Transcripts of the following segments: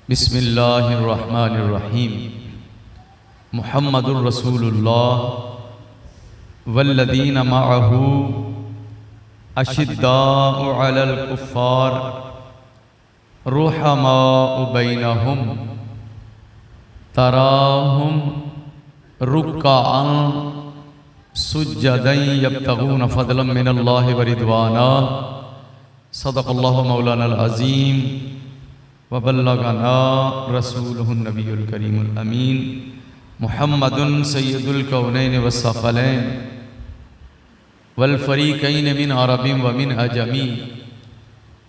बिस्मिल्लाहिर्रहमानिर्रहीम। मुहम्मदुर रसूलुल्लाह वल्लदीना मअहू अशिद्दाउ अलल कुफ़्फ़ार रुहमाउ बैनहुम तराहुम रुक्काअन सुज्जदन यब्तगून फज़लन मिनल्लाहि व रिदवाना। सदक़ल्लाहु मौलानल अज़ीम व बल्लगना रसूलुहुन नबियुल करीमुल अमीन मुहम्मदुन सय्यदुल कौनैन व सक़लैन वल फ़रीक़ैन मिन अरबिन व मिन अजमी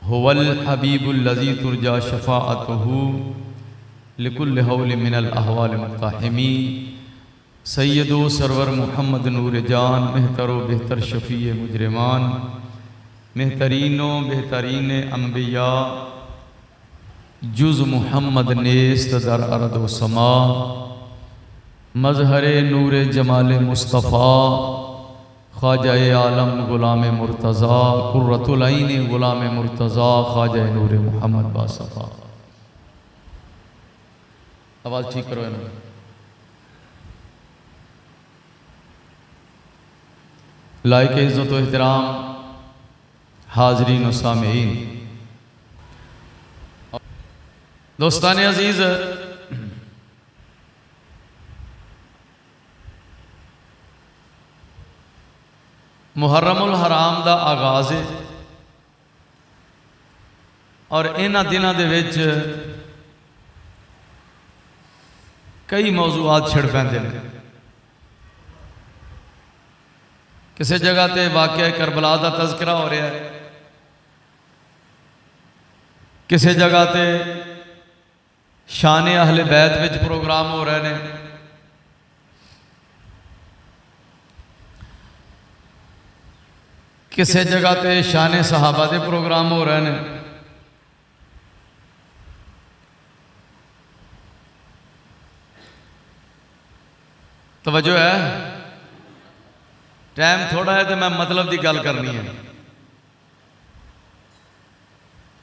हुवल हबीबुल लज़ी तुरजा शफ़ाअतुहु लिकुल्लि हौलिन मिनल अहवाल मुक़्तहिमी। सैयदो सरवर मुहम्मद नूर जान मेहतरो बेहतर शफ़ी मुजरिमान मेहतरीनो बेहतरीन अम्बिया जुज़ मुहम्मद नेस्त दर अर्द व समा मज़हर नूर जमाल मुस्तफ़ा ख्वाजा आलम गुलाम मुर्तज़ा कुर्रतुल ऐन गुलाम मुर्तज़ा ख्वाजा नूर मुहम्मद बासफ़ा। आवाज़ ठीक करो ना। लायक इज़्ज़त व एहतराम हाज़रीन व सामीईन, दोस्तान अजीज़, मुहर्रमुल हराम दा आगाज़ है और इन्हां दिनां दे विच कई मौजूआत छिड़ पैंदे ने। किसी जगह ते वाक़या करबला दा तज़किरा हो रहा है, किसी जगह ते शान अहले बैत विच प्रोग्राम हो रहे हैं, किसी जगह ते शान सहाबा के प्रोग्राम हो रहे हैं। तवज्जो है, टाइम थोड़ा है तो मैं मतलब की गल करनी है,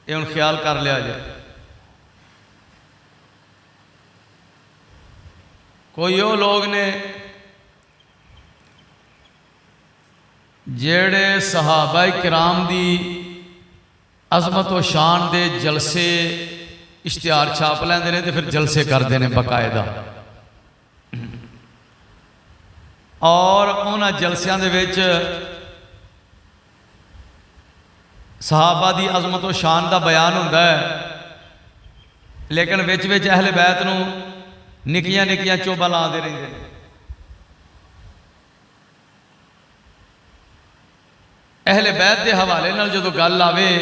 ये हुण ख्याल कर लिया जाए। कोई वो लोग ने जेड़े सहाबा किराम दी अजमत व शान दे जलसे इश्तिहार छाप लेंदे ने ते फिर जलसे करते हैं बकायदा, और उन्होंने जलसियां दे विच सहाबा दी अजमत व शान का बयान होंदा है, लेकिन विच विच अहले बैत नूं निक्कियां निक्कियां चोबा लाते रहते हैं। अहले बैत के हवाले नाल जदों गल आवे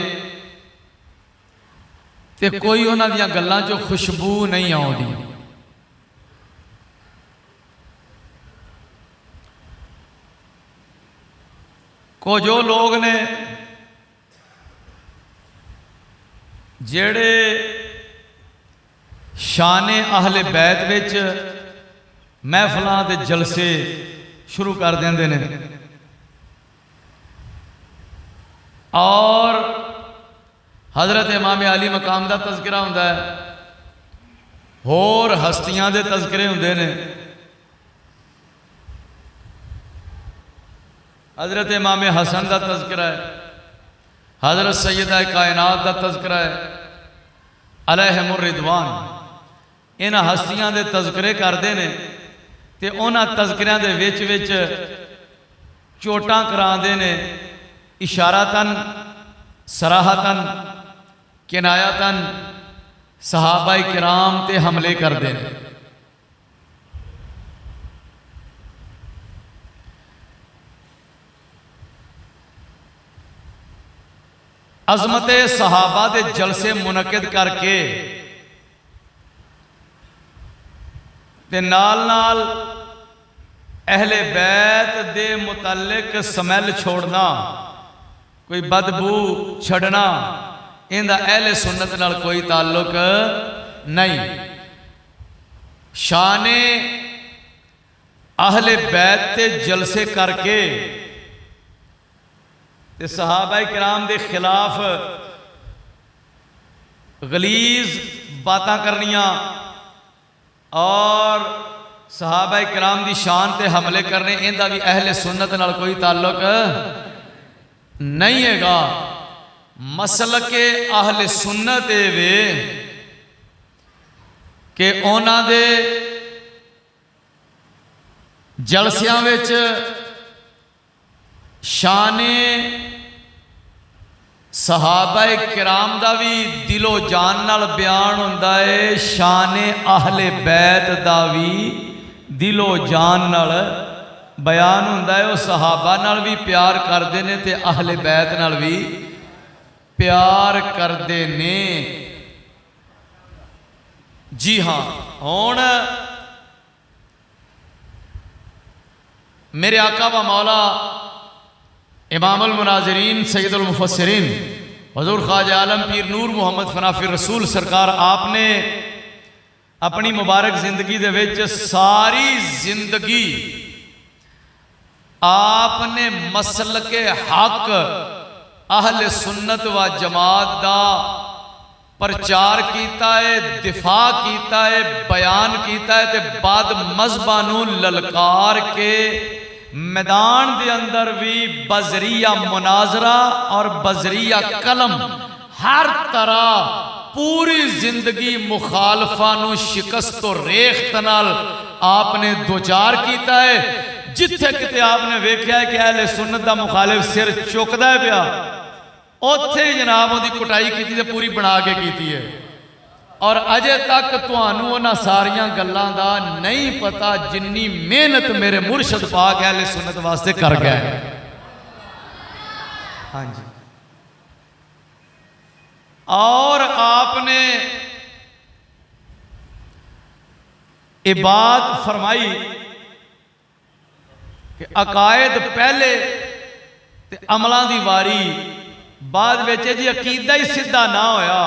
तो कोई उन्हां दीयां गल्लां चों खुशबू नहीं आउंदी। को जो लोग ने जेड़े शान अहले बैत विच महफिलां ते जलसे शुरू कर देंदे ने और हज़रत इमाम अली मकाम का तज़किरा होंदा है, होर हस्तियां दे तज़किरे होंदे ने। हज़रत इमाम हसन का तज़किरा है, हज़रत सैयदा कायनात का तज़किरा है अलैहिमुर रिदवान। इन्हां हस्तियां दे तज़किरे करते हैं तो उन्हां तज़किरियां दे विच विच चोटां करांदे ने, इशारातन सराहतन किनायतन सहाबा किराम ते हमले करते हैं। अजमत सहाबा दे जलसे मुनक़िद करके ते नाल नाल अहले बैत दे मुतल्लिक स्मैल छोड़ना, कोई बदबू छड़ना, इनका अहले सुन्नत नाल कोई ताल्लुक नहीं। शान अहले बैत ते जलसे करके ते सहाबा किराम के खिलाफ गलीज बातां करनियां और सहाबा कराम की शान ते हमले करने, इनका भी अहले सुन्नत नाल कोई ताल्लुक नहीं हैगा। मसलके अहले सुन्नत वे कि उन्हां दे जलसियां विच शाने सहाबा किराम दा भी दिलो जान नाल बयान हुंदा है, शाने अहले बैत दा भी दिलो जान नाल बयान हुंदा है। वो सहाबा नाल भी प्यार करते ने ते अहले बैत नाल भी प्यार करते ने। जी हाँ, हुण मेरे आका व मौला इमामुल मुनाज़िरीन सैयदुल मुफस्सिरीन हुज़ूर ख्वाजा आलम पीर नूर मोहम्मद फनाफिर रसूल सरकार, आपने अपनी मुबारक जिंदगी दे विच सारी जिंदगी आपने मसलके हक अहले सुन्नत व जमात दा प्रचार किया है, दिफा किया है, बयान किया है, ते बाद मजहबां नूं ललकार के मैदान के अंदर भी बजरिया मुनाजरा और बजरिया कलम हर तरह पूरी जिंदगी मुखालफा नूं शिकस्त तो रेख्त नाल आपने दो चार किया है। जिथे किते आपने वेख्या है कि अहले सुन्नत दा मुखालिफ सिर चुकदा पिया, उत्थे ही जनाब उहदी कुटाई की ते पूरी बना के की है। और अजे तक तुहानू उन्हां सारियां गल्लां दा नहीं पता जिन्नी मेहनत मेरे मुर्शद पाक अहले सुन्नत वास्ते कर गए। हाँ जी, और आपने ये बात फरमाई कि अकायद पहले ते अमलों की वारी बाद में जी अकीदा ही सीधा ना होया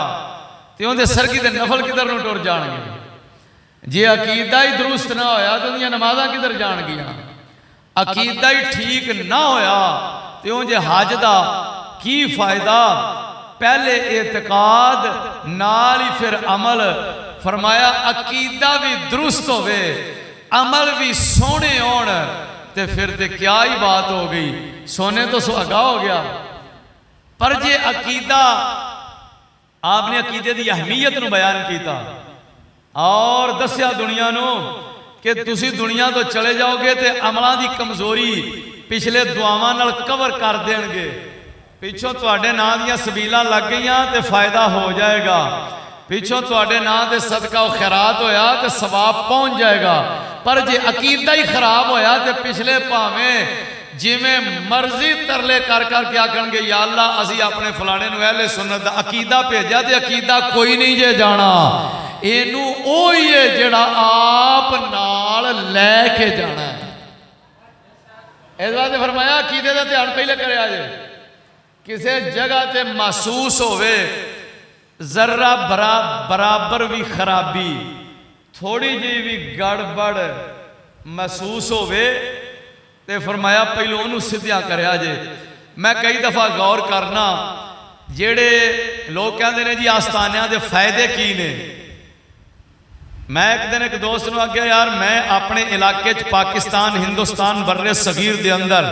तो उनके सरगी के नफल किधर नूं टुर जाणगे। जे अकीदा ही दुरुस्त ना होया तो उनकी नमाज़ां किधर जाणगियां। अकीदा ही ठीक ना होया तो उनके हज का की फायदा। पहले एतकाद नाल ही फिर अमल। फरमाया अकीदा भी दुरुस्त होवे, अमल भी सोहने होण ते फिर ते क्या ही बात हो गई, सोने तो सुहागा हो गया। पर जे अकीदा, आपने अकीदे की अहमियत नूं बयान किया और दस्या दुनिया नूं कि तुसी दुनिया तो चले जाओगे तो अमलों की कमजोरी पिछले दुआवां नाल कवर कर देणगे। पिछों तुहाडे नां दीयां सबीलां लग गईयां तो फायदा हो जाएगा। पिछों तुहाडे नां दे सदका खैरात होया तो सवाब पहुंच जाएगा। पर जे अकीदा ही खराब होया तो पिछले भावें जिमें मर्जी तरले कर करके आखणगे या अल्लाह असी अपने फलाने नूं अहले सुन्नत दा अकीदा भेजा ते अकीदा कोई नहीं जे जाना, इनू ओही है जिहड़ा आप नाल लैके जाना है। इस वास्ते फरमाया अकीदे दा ध्यान पहले करिया जे। किसी जगह ते महसूस होवे जर्रा बराबर भी खराबी, थोड़ी जी भी गड़बड़ महसूस होवे ते फरमाया पहले उन्होंने सीधिया करया जे। मैं कई दफ़ा गौर करना, जेड़े लोग कहते हैं जी आस्थानिया के फायदे की ने। मैं एक दिन एक दोस्त नूं आख्या यार मैं अपने इलाके पाकिस्तान हिंदुस्तान बर्रे सगीर के अंदर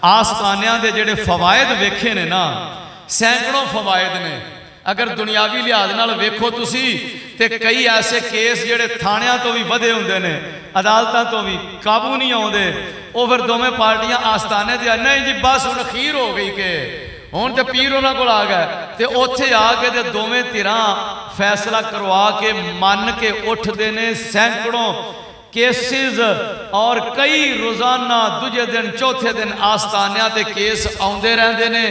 आस्थानिया के जेड़े फवायद वेखे ने ना, सैकड़ों फवायद ने। अगर दुनियावी लिहाज नाल वेखो तुसी ते कई ऐसे केस जेड़े थाणियां तो भी वधे हुंदे ने, अदालतां तो भी काबू नहीं आउंदे। वो फिर दोवें पार्टियां आस्थाने ते नहीं जी बस हुण अखीर हो गई के हुण ते पीर उन्हां कोल आ गए ते उत्थे आके ते दोवें धिरां फैसला करवा के मन के उठदे ने। सैकड़ों केसिस और कई रोजाना दूजे दिन चौथे दिन आस्थानिया ते केस आउंदे रहंदे ने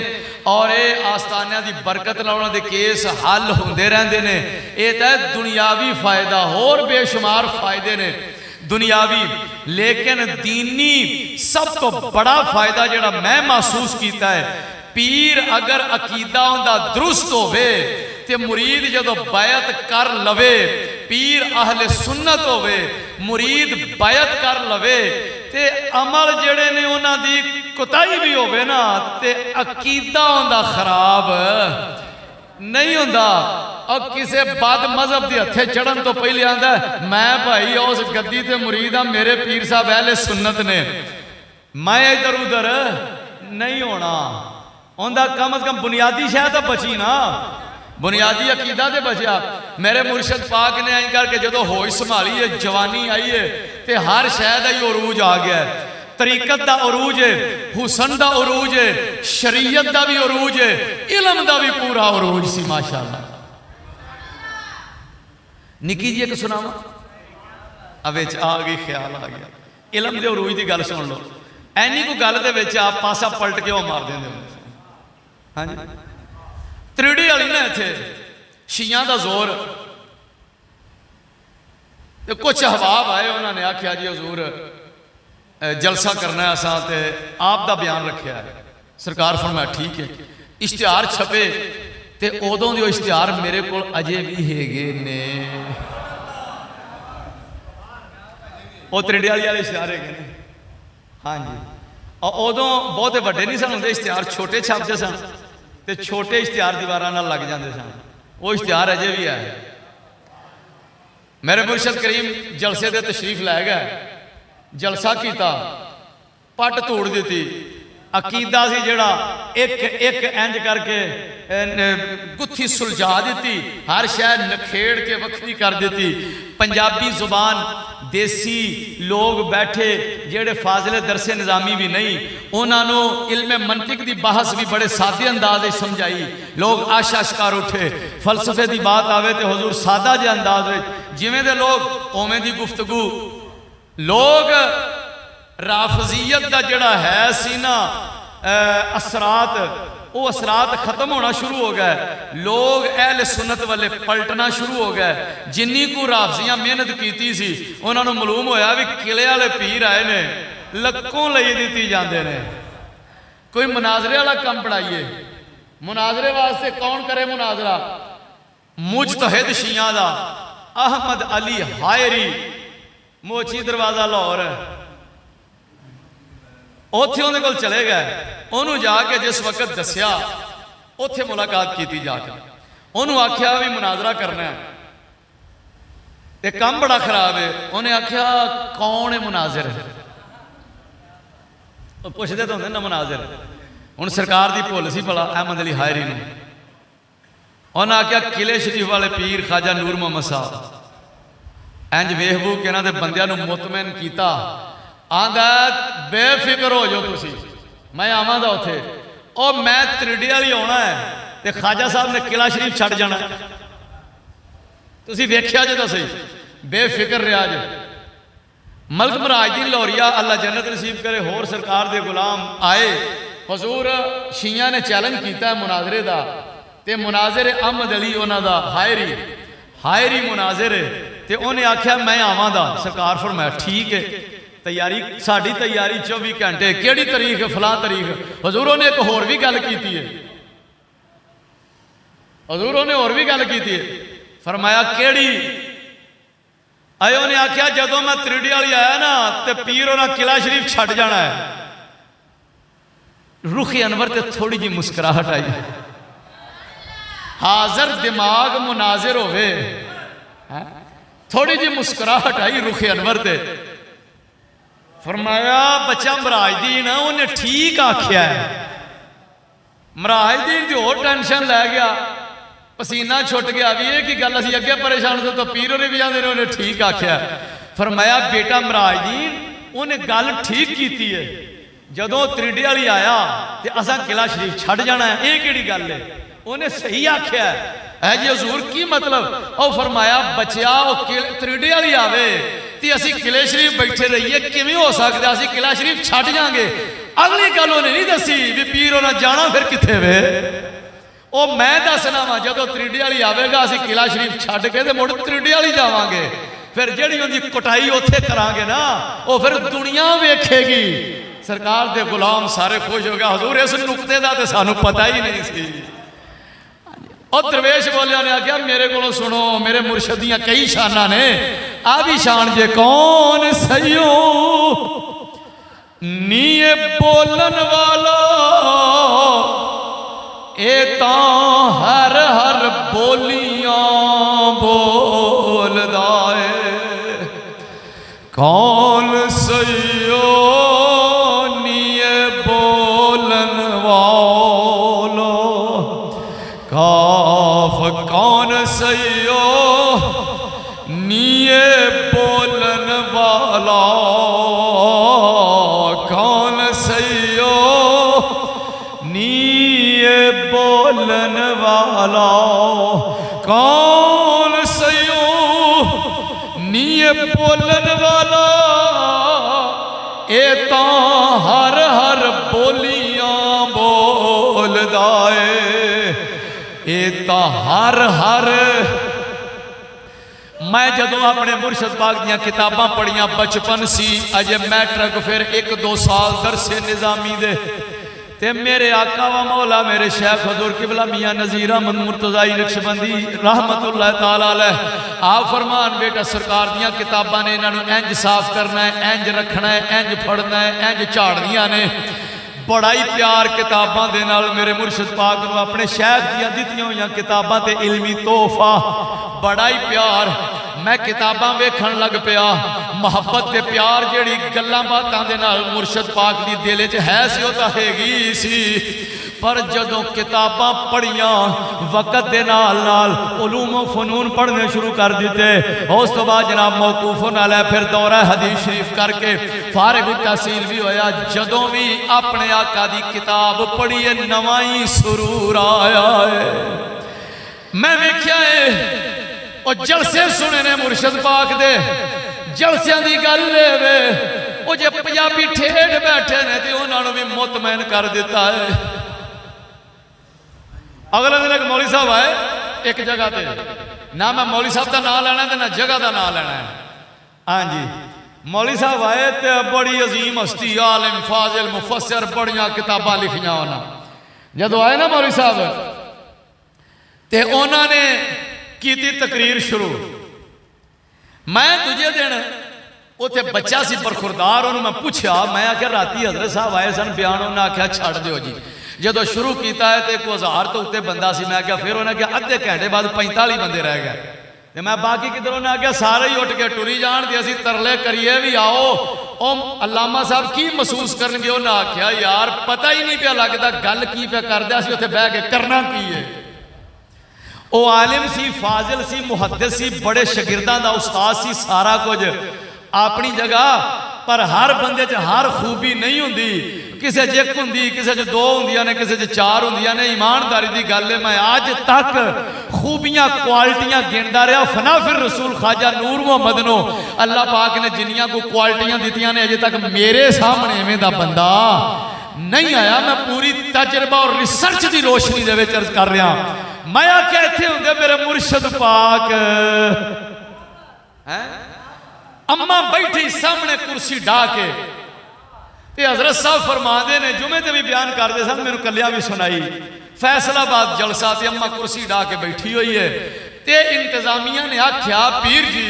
और ये आस्थानिया की बरकत नाल उन्हां दे केस हल होंदे रहंदे ने। ये तां दुनियावी फायदा, होर बेशुमार फायदे ने दुनियावी, लेकिन दीनी सब तो बड़ा फायदा जिहड़ा मैं महसूस किया है, पीर अगर अकीदा उनका दुरुस्त होवे ते मुरीद जदों बैत कर लवे, पीर अहले सुन्नत होवे, मुरीद बैत कर लवे ते अमल जेड़े ने उन्हां दी कोताही भी होवे ना ते अकीदा उनका खराब नहीं हुंदा। और किसी बद मजहब के हथे चढ़न तो पहले आंदा मैं भाई उस गद्दी ते मुरीद हाँ, मेरे पीर साहब अहले सुन्नत ने, मैं इधर उधर नहीं होना। उनका कम से कम बुनियादी शह तो बची ना, बुनियादी अकीदा तो बचा। मेरे मुर्शद पाक ने आई करके जो होश संभाली है, जवानी आई है, तो हर शह का ही अरूज आ गया है। तरीकत का अरूज है, हुसन का अरूज है, शरीयत का भी अरूज है, इलम का भी पूरा अरूज सी माशाअल्लाह। निकी जी एक सुनावा अब आ गई, ख्याल आ गया, इलम के अरूज की गल सुन लो। एनी को गल के आप पासा पलट के मार देंगे। हाँ जी, त्रिड़ी वाली ना इतने शिया का जोर, तो कुछ हबाब आए, उन्होंने आख्या जी हजूर जलसा करना है असा, तो आप दा बयान रखा है। सरकार फरमाया ठीक है। इश्तिहार छपे तो उदों के इश्तिहार मेरे को अजे भी है ने, वो त्रिड़ी वाले इश्तिहार है। हाँ जी, और उदों बहुते वड्डे नहीं सन होंदे इश्तिहार, छोटे छपते सन, तो छोटे इश्तिहार दीवारां नाल लग जाते सन। वो इश्तिहार अजे भी है। मेरे मुर्शद करीम जलसे दे तशरीफ लै गए, जलसा किया, पट तोड़ दी, अकीदा सी जिहड़ा एक एक इंज करके गुत्थी सुलझा दी, हर शह नखेड़ के वक्री कर दी। पंजाबी जुबान देसी लोग बैठे जेड़े फाजिले दरसे निज़ामी भी नहीं, उन्होंने इल्मे मंतिक की बहस भी बड़े सादे अंदाज समझाई। लोग आश कर उठे, फलसफे की बात आवे तो हजूर सादा जे अंदाज जिमें दे लोग उवें दी गुफ्तगू। लोग राफजियत का जड़ा है सी ना असरात, वो असरात खत्म होना शुरू हो गए। लोग अहले सुन्नत वाले पलटना शुरू हो गए। जिन्नी को राफजियां मेहनत की सी, उन्होंने मालूम होया भी किले वाले पीर आए ने, लक्कों लई दी जाते हैं। कोई मुनाजरे वाला काम पढ़ाइए, मुनाजरे वास्ते कौन करे मुनाजरा? मुजतहिद शिया दा अहमद अली हायरी, मोची दरवाजा लाहौर, उत्थे उहदे कोल चले गए। उन्होंने जाके जिस वक्त दसिया, उत्थे मुलाकात की जाके, उन्होंने आख्या भी मुनाजरा करना है, ते काम बड़ा खराब है। उन्हें आख्या कौन है मुनाजिर? पुछते तो होंगे ना मुनाजिर। हुण सरकार की भुल सी भला अहमद अली हायरी ने। उन्हें आख्या किले शरीफ वाले पीर ख्वाजा नूर मोहम्मद साहब। इंज वेख बूख के इन्होंने बंदियां नूं मुतमैन किया। आंदा बेफिक्र हो जाओ तुसी, मैं आवांगा उत्थे, और मैं त्रिड़ी वाली आना है, तो ख्वाजा साहब ने किला शरीफ छड़ जाना। तुसी वेख्या जे तो सही, बेफिक्र रहा जे। मलक मराजुद्दीन लाहौरिया अल्लाह जन्नत नसीब करे, होर सरकार दे गुलाम आए। हजूर शिया ने चैलेंज किया मुनाजरे का, तो मुनाजिर अहमद अली उन्हों का हायरी, हायरी मुनाजिर है, तो उन्हें आख्या मैं आवांगा। सरकार फरमाया ठीक है, तैयारी साड़ी तैयारी 24 घंटे, केड़ी तारीख? फलां तारीख। हजूरों ने एक होर भी गल की है, हजूरों ने होर भी गल की है। फरमाया केड़ी? आयो ने आख्या जदों मैं त्रिड़ी वाली आया ना, तो पीर उन्हें किला शरीफ छड़ जाना है। रुखी अनवर ते थोड़ी जी मुस्कुराहट आई। हाजर दिमाग मुनाजिर होवे, थोड़ी जी मुस्कुराहट आई रुखी अनवर ते। फरमाया बच्चा मराजुद्दीन उन्हें ठीक आख्या है। मराजुद्दीन की होर टेंशन लै गया, पसीना छुट गया भी ये की गल असीं अगे परेशान थे, तो पीर होरें भी जाते उन्हें ठीक आख्या। फरमाया बेटा मराजुद्दीन उन्हें गल ठीक की है, जदों त्रिड़ी वाली आया तो असां किला शरीफ छड़ जाना है, ये किहड़ी गल है? उन्हें सही आख्या है जी हजूर की मतलब? और फरमाया बच्चा त्रिड़ी वाली आवे तो असी किले शरीफ बैठे रहिए, किवें हो सकता? असी किला शरीफ छड़ जाएंगे। अगली गल उन्हें नहीं दसी भी पीर उन्हें जाना फिर कित्थे वे। वो मैं दसना वा जदों त्रिड़ी वाली आवेगा असी किला शरीफ छड़ के मुड़ त्रिड़ी वाली जावांगे, फिर जिहड़ी उहदी कुटाई उत्थे करांगे ना, वो फिर दुनिया वेखेगी। सरकार दे गुलाम सारे खुश हो गए। हजूर इस नुकते का तो सानू पता ही नहीं सी। और दरवेश बोलिया ने आख्या मेरे को सुनो, मेरे मुर्शद दियां कई शाना ने, आ भी शान जे कौन सही नीए बोलन वाला ए ता हर हर बोलियां बोलदा है कौन सईयो नीए बोलन वालो काफ कौन सईयो नीए बोलन वाला कौन सईयो नीए बोलन वाला कौन सईयो नीए बोलन वाला ए ता हर हर बोलियां बोलदा ए ता हर हर। मैं जदों अपने मुर्शद पाक दियां किताबां पढ़ियां बचपन सी अजे मैट्रिक फिर 1-2 साल दरसे निज़ामी दे ते मेरे आका व मौला मेरे शेख हजूर किबला मियाँ नज़ीर अहमद मुर्तज़ाई नक्शबंदी रहमतुल्लाह ताला अलैह आप फरमान बेटा सरकार दियां किताबां ने इन्हां इंज साफ करना है इंज रखना है इंज फड़ना है इंज झाड़नियां ने बड़ा ही प्यार किताबां दे नाल मेरे मुर्शद पाक नूं अपने शेख दियां दित्तियां होईयां किताबां ते इल्मी तोहफा बड़ा ही प्यार। मैं किताबां वेखण लग पिया मुहब्बत ते प्यार जेड़ी गल्लां बातां दे नाल मुर्शद पाक दी दिल च है सी ओह तां हैगी सी पर जदों किताबां पढ़ियां वक़्त दे नाल नाल उलूम व फनून पढ़ने शुरू कर दिते उस तो बाद जनाब मौकूफन अलैह फिर दौरा हदीस शरीफ करके फारिग तहसील भी होया जदों भी अपने आका दी किताब पढ़िए नवां ही सुरूर आया है। मैं वेख्या है और जलसे सुने ने मुर्शद पाक दे जलसियां दी गल वे वो जे पंजाबी ठेठ बैठे ने ते उन्होंने भी मुतमैन कर दिता है। अगले दिन एक मौली साहब आए एक जगह पे ना मैं मौली साहब का नाम लेना है ना जगह का नाम लेना है। हाँ जी मौली साहब आए तो बड़ी अजीम हस्ती आलिम फाजिल मुफस्सिर बड़िया किताबां लिखियां उन्होंने जदों आए ना मौली साहब ते उन्होंने की तकरीर शुरू। मैं दूजे दिन उत्थे बच्चा सी बरखुरदार उन्होंने मैं पूछा मैं आख्या राती हजरत साहब आए सन बयान उन्हें आख्या छड़ दिओ जी जदों शुरू किया है तो 1000 तो उत्ते बंदा सी मैं क्या फिर उन्हें क्या अद्धे घंटे बाद 45 बंदे रह गए तो मैं बाकी किधरों ने आख्या सारे ही उठ के टुरी जान दे असी तरले करिए भी आओ ओ अलामा साहब की महसूस करनगे उन्हें आख्या यार पता ही नहीं पिया लगता गल की पे करदा सी उत्थे बह के करना की है। वो आलिम सी फाजिल सी मुहद्दिस सी बड़े शागिर्दां दा उस्ताद सी सारा कुछ अपनी जगह पर हर बंदे च हर खूबी नहीं हुंदी किसी च एक हुंदी किसी च 2 हुंदियां ने किसी च 4 हुंदियां ने। ईमानदारी की गल है मैं अज तक खूबियां क्वालिटियां गिनदा रहा फना फिर रसूल ख्वाजा नूर मोहम्मद नो अल्लाह पाक ने जिन्नियां को क्वालिटियां दित्तियां ने अजे तक मेरे सामने इवें दा बंदा नहीं आया। मैं पूरी तजर्बा और रिसर्च की रोशनी दे विच अर्ज कर रहा मैं आख्या इत्थे हुंदे मेरे मुर्शद पाक हैं अम्मा बैठी सामने कुर्सी ढा के ते हजरत साहब फरमाते ने जुमे ते भी बयान करते सन मैनूं कलिया भी सुनाई फैसलाबाद जलसा ते अम्मा कुर्सी ढा के बैठी हुई है ते इंतजामिया ने आख्या पीर जी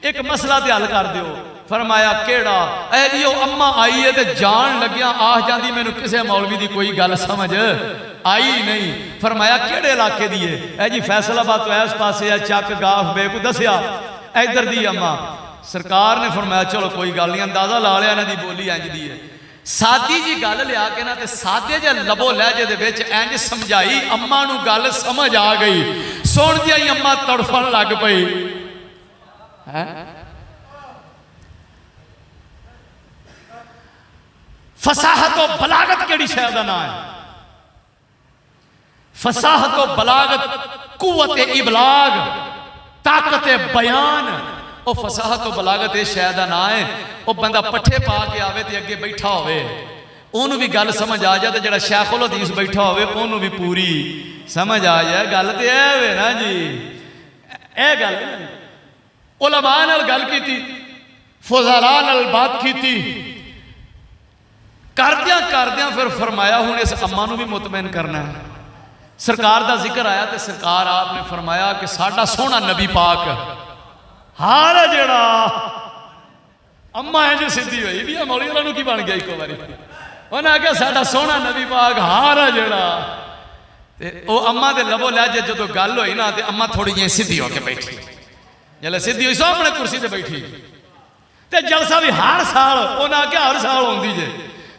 एक मसला ते हल कर दिओ। फरमाया केड़ा ऐ जी ओ अम्मा आई है ते जान लग्या आह जांदी मैनूं किसी मौलवी दी कोई गल समझ आई नहीं। फरमाया केड़े इलाके दी है ऐ जी फैसलाबाद तो इस पासे है चक गाफ बे को दसिया इधर दी अम्मा। सरकार ने फरमाया चलो कोई गल नहीं अंदाजा ला लिया इन्हां दी बोली इंज दी है सादी जी गल लिया के ना ते सादे जे लबो लहजे दे विच इंज समझाई अम्मा नूं गल समझ आ गई सुणदियां ही अम्मा तड़फण लग पई है। फसाहत और बलागत केड़ी शय दा नाम है फसाहत और बलागत कुव्वत इबलाग ताकत बयान और फसाहत और बलागत इस शय का नाम है। वह बंदा पट्ठे पा के आवे ते अगे बैठा होवे ओनू भी गल समझ आ जाए तो जो शेखुल हदीस बैठा होवे ओनू भी पूरी समझ आ जाए। गल तो यह वे ना जी यह गल उलमा नाल गल की फुज़ाला नाल बात की करदियां फिर फरमाया हुण इस अम्मा नूं भी मुतमैन करना है। सरकार का जिक्र आया तो सरकार आपने फरमाया कि साडा सोहना नबी पाक हार है जेड़ा अम्मा इंज सीधी हुई भी मौली वालों की बन गया एक बारी उन्हें आख्या साडा सोहना नबी पाक हार है जेड़ा ते ओ अम्मा दे लबो लहजे जो गल हुई ना तो अम्मा थोड़ी जी सीधी होके बैठी, जल्द सीधी हुई सामने कुर्सी ते बैठी ते जलसा भी हर साल उन्हें आख्या हर साल आती जे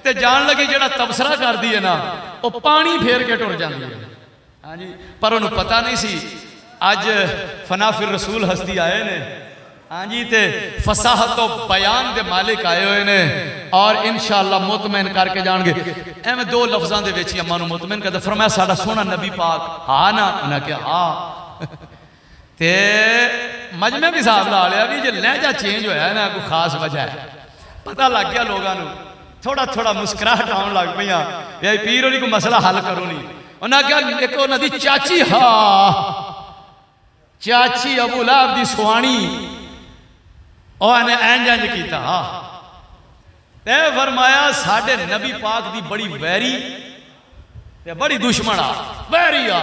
ते जान लगी जो तबसरा करती है ना वो पानी फेर के टुर जाती है। हाँ जी, पर उन्होंने पता नहीं सी अज फनाफिर रसूल हस्ती आए ने। हाँ जी, ते फसाहत तो बयान के मालिक आए हुए ने और इंशाअल्लाह मुतमैन करके जाएंगे। एवं दो लफ्जों के विच अम्मा नूं मुतमैन करते फरमाया साडा सोहना नबी पाक हाँ ना, उन्हें कहा हाँ। ते मजमे भी हिसाब ला लिया भी जो लहजा चेंज होया ना कोई खास वजह है, पता लग गया लोगों को, थोड़ा थोड़ा मुस्कुराहट आउण लग पई भाई पीर होनी कोई मसला हल करो नहीं। उन्हें कहा एक उन्होंने चाची हाँ चाची अबू लहब दी सुहानी इंज इंज किया हाँ ते फरमाया साडे नबी पाक दी बड़ी वैरी ते बड़ी दुश्मन आ वैरी आ